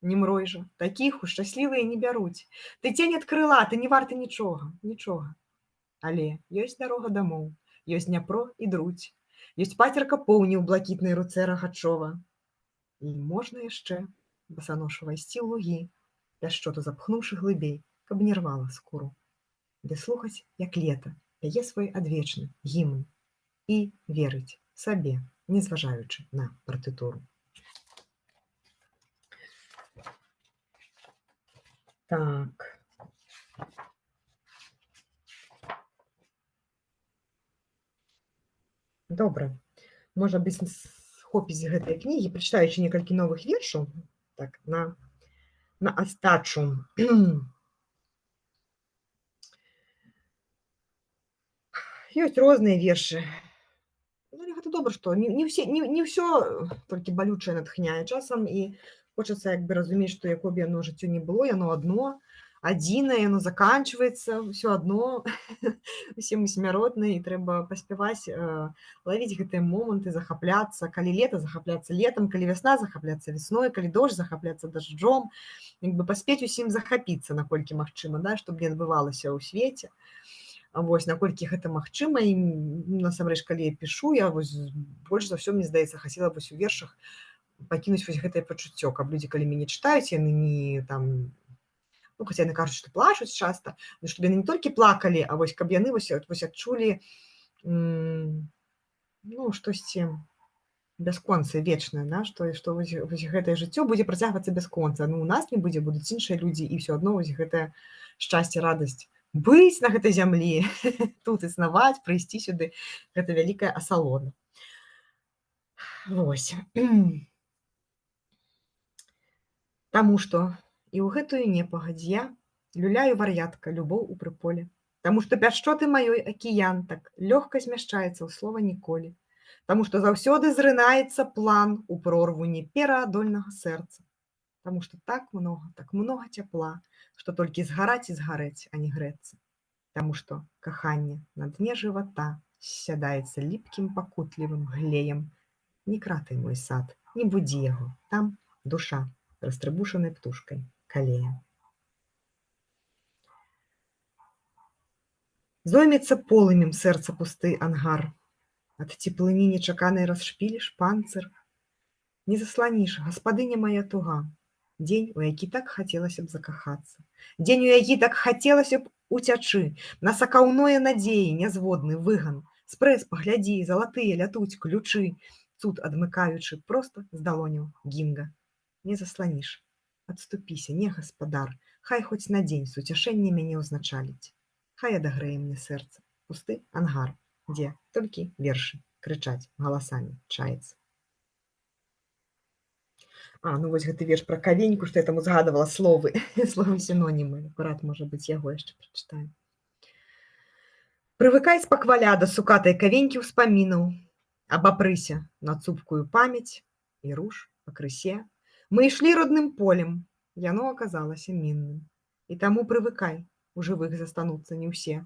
Не мрой жа, такіх у шчаслівыя не бяруць. Ты цень ад крыла, ты не варты нічога, нічога. Але ёсць дарога дамоў, ёсць Дняпро і Друдзь, ёсць пацерка поўні ў блакітнай руцэ Рагачова. І можна яшчэ басаношу вайсці ў лугі, пяшчоту запхнуўшы глыбей, каб не рвала скуру. Ды слухаць, як лета, пяе свой адвечны гімн і верыць сабе, не зважаючы на партытуру. Так. Добра. Можа быць, хопіць з гэтай кнігі, прачытаю яшчэ некалькі новых вершаў, так, на астачу. Ёсць розныя вершы. Ну, гэта добра, што не ўсё толькі балючае натхняе. Часам і хочацца як бы разумець, што якое б яно жыццё не было, яно адно, адзінае, яно заканчваецца, ўсё адно, усе мы смяротныя, і трэба паспяваць лавіць гэтыя моманты, захапляцца. Калі лета, захапляцца летам, калі вясна, захапляцца вясной, калі дождж, захапляцца дажджом, як бы паспець усім захапіцца, наколькі магчыма, да, што б не адбывалася ў свеце. Вось, наколькі гэта магчыма, і насамрэч, калі я пішу, я вось больш за ўсё, мне здаецца, хацела вось у вершах пакінуць вось гэтае пачуццё, каб людзі, калі мяне чытаюць, яны не там, ну, хаця яны кажуць, што плачуць часта, але што яны не толькі плакалі, а вось каб яны вось адчулі, ну, штосьці бясконцае, вечнае, да, што вось гэтае жыццё будзе працягвацца бясконца. Ну, у нас не будзе, будуць іншыя людзі, і ўсё адно вось гэтае шчасце, радасць быць на гэтай зямлі, тут існаваць, прыйсці сюды, гэта вялікая асалода. Вось. Таму што і ў гэтую непагадзь я люляю вар'ятка любоў у прыполе. Таму што пяшчоты маёй акіян так лёгка змяшчаецца ў слова ніколі. Таму што заўсёды зрынаецца план у прорву непераадольнага сэрца. Таму што так многа цяпла, што толькі згараць і згарэць, а не грэцца. Таму што каханне на дне жывата сядаецца ліпкім пакутлівым глеем. Не кратай мой сад, не будзі яго, там душа растрыбушанай птушкай калея. Зоймецца полымем сэрца пусты ангар. Ад цеплыні нечаканай расшпіліш панцыр. Не засланіш, гаспадыня мая туга, дзень, у які так хацелася б закахацца. Дзень, у які так хацелася б уцячы, на сакаўное надзеі, нязводны выган. Спрэс, паглядзі, залатыя лятуць ключы, цуд адмыкаючы проста з далоняў гінга. Не засланіш, адступіся, не гаспадар, хай хоць на дзень суцяшэнне мяне ўзначаліць. Хай адагрэе мне сэрца, пусты ангар, дзе толькі вершы крычаць галасамі чаецца. Ну вось гэты верш пра кавеньку, што я таму згадывала словы, словы сінонімы. Акурат, можа быць, яго яшчэ прачытаю. Прывыкай спакваля да сукатай кавенькі ўспамінаў, абапрыся на цупкую памяць і руш пакрысе. Мы ішлі родным полем, яно аказалася мінным. І таму прывыкай, у жывых застануцца не ўсе.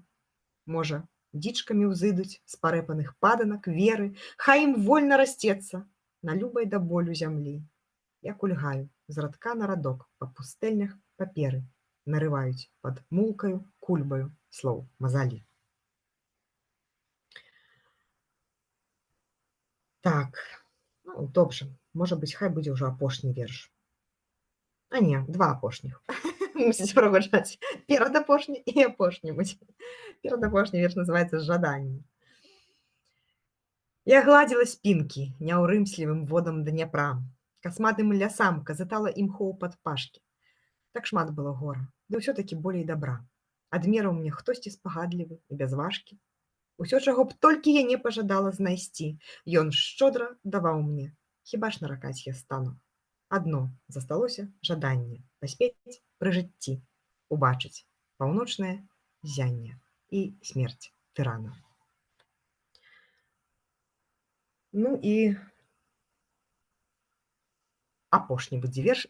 Можа, дзічкамі ўзыдуць з парэпаных паданак веры, хай ім вольна расцецца на любай да болю зямлі. Я кульгаю з радка на радок па пустэльнях паперы, нарываюць пад мулкаю кульбаю слоў мазалі. Так, добра, можа быць, хай будзе ўжо апошні верш. Не, два апошніх. Мусіць праважаць. Перадапошні і апошні будзе. Перадапошні верш называецца «Жаданне». Я гладзіла спінкі няўрымслівым водам Дняпра. Касматым лясам казытала імхоў пад пашкі. Так шмат было гора, ды ўсё-такі болей дабра. Адмераў мне хтосьці спагадлівы і без важкі. Усё, чаго б толькі я не пажадала знайсці, ён шчодра даваў мне. Хіба ж наракаць я стану? Адно засталося жаданне паспець пры жыцці, убачыць паўночнае ззянне і смерць тырана. І апошні будзе верш.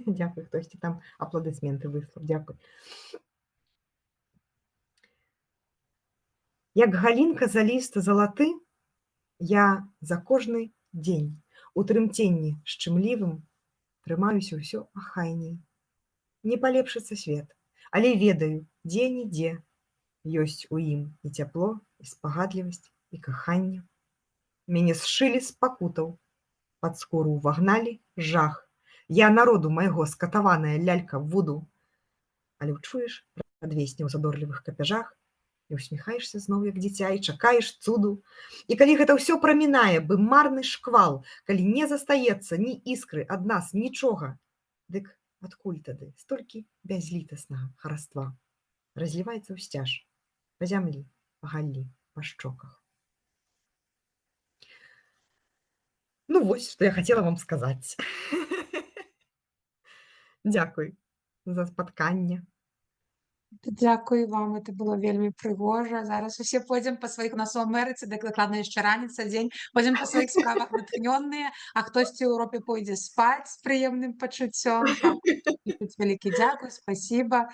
Дзякуй, хтосьці там апладысменты выслаў. Дзякуй. Як галінка за ліст залаты, я за кожны дзень у трымценні шчымлівым трымаюся ўсё ахайней. Не палепшыцца свет, але ведаю, дзе-нідзе ёсць у ім і цяпло, і спагадлівасць, і каханне. Мяне зшылі з пакутаў, пад скуру ўвагналі жах. Я народу майго скатаваная лялька вуду. Але ўчуеш радвесне ў задорлівых капяжах і усміхаешся зноў, як дзіця, і чакаеш цуду. І калі гэта ўсё прамінае, бы марны шквал, калі не застаецца ні іскры ад нас, нічога, дык адкуль тады столькі бязлітаснага хараства разліваецца ўсцяж па зямлі, па галлі, па шчоках. Вось, што я хацела вам сказаць. Дзякуй за спатканне. Дзякуй вам, это было вельмі прыгожа. Зараз усе пойдзем па сваіх, у нас у Амерыцы дакладна яшчэ раніца, дзень, пойдзем па сваіх справах натхнённыя, а хтосьці ў Еўропе пойдзе спаць з прыемным пачуццём. Вялікі дзякуй, спасіба.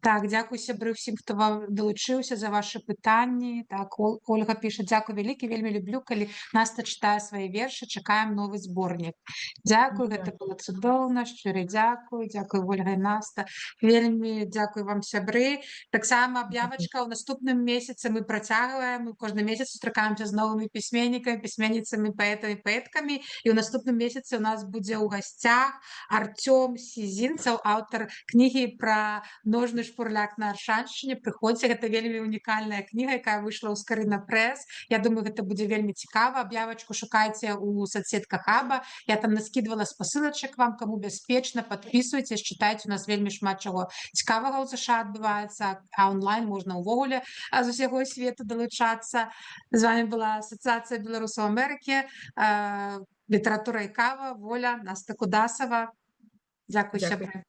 Так, дзякуй, сябры, ўсім, хто вам далучыўся, за вашы пытанні. Так, Ольга піша: дзякуй вялікі, вельмі люблю, калі Наста чытае свае вершы, чакаем новы зборнік. Дзякуй, гэта было цудоўна, шчыры дзякуй, дзякуй, Ольга і Наста. Вельмі дзякуй вам, сябры. Таксама аб'явачка, ў наступным месяцы мы працягваем, мы кожны месяц сустракаемся з новымі пісьменнікамі, пісьменніцамі, паэтамі, паэткамі, і ў наступным месяцы у нас будзе ў гасцях Артём Сізінцаў, аўтар кнігі пра ножны шпурляк на Аршаншчыне. Прыходзьце, гэта вельмі унікальная кніга, якая выйшла ў Скарына Прэс. Я думаю, гэта будзе вельмі цікава. Аб'явачку шукайце ў соцсетках Хаба. Я там наскідвала спасылачак вам, каму бяспечна, падпісвайцесь, чытайце, у нас вельмі шмат чаго цікавага ў ЗША адбываецца, а онлайн можна ўвогуле з усяго свету далучацца. З вами была Асацыяцыя беларусаў Амерыкі, літаратура і кава, Воля, Наста Кудасава. Дзякуй, сябры.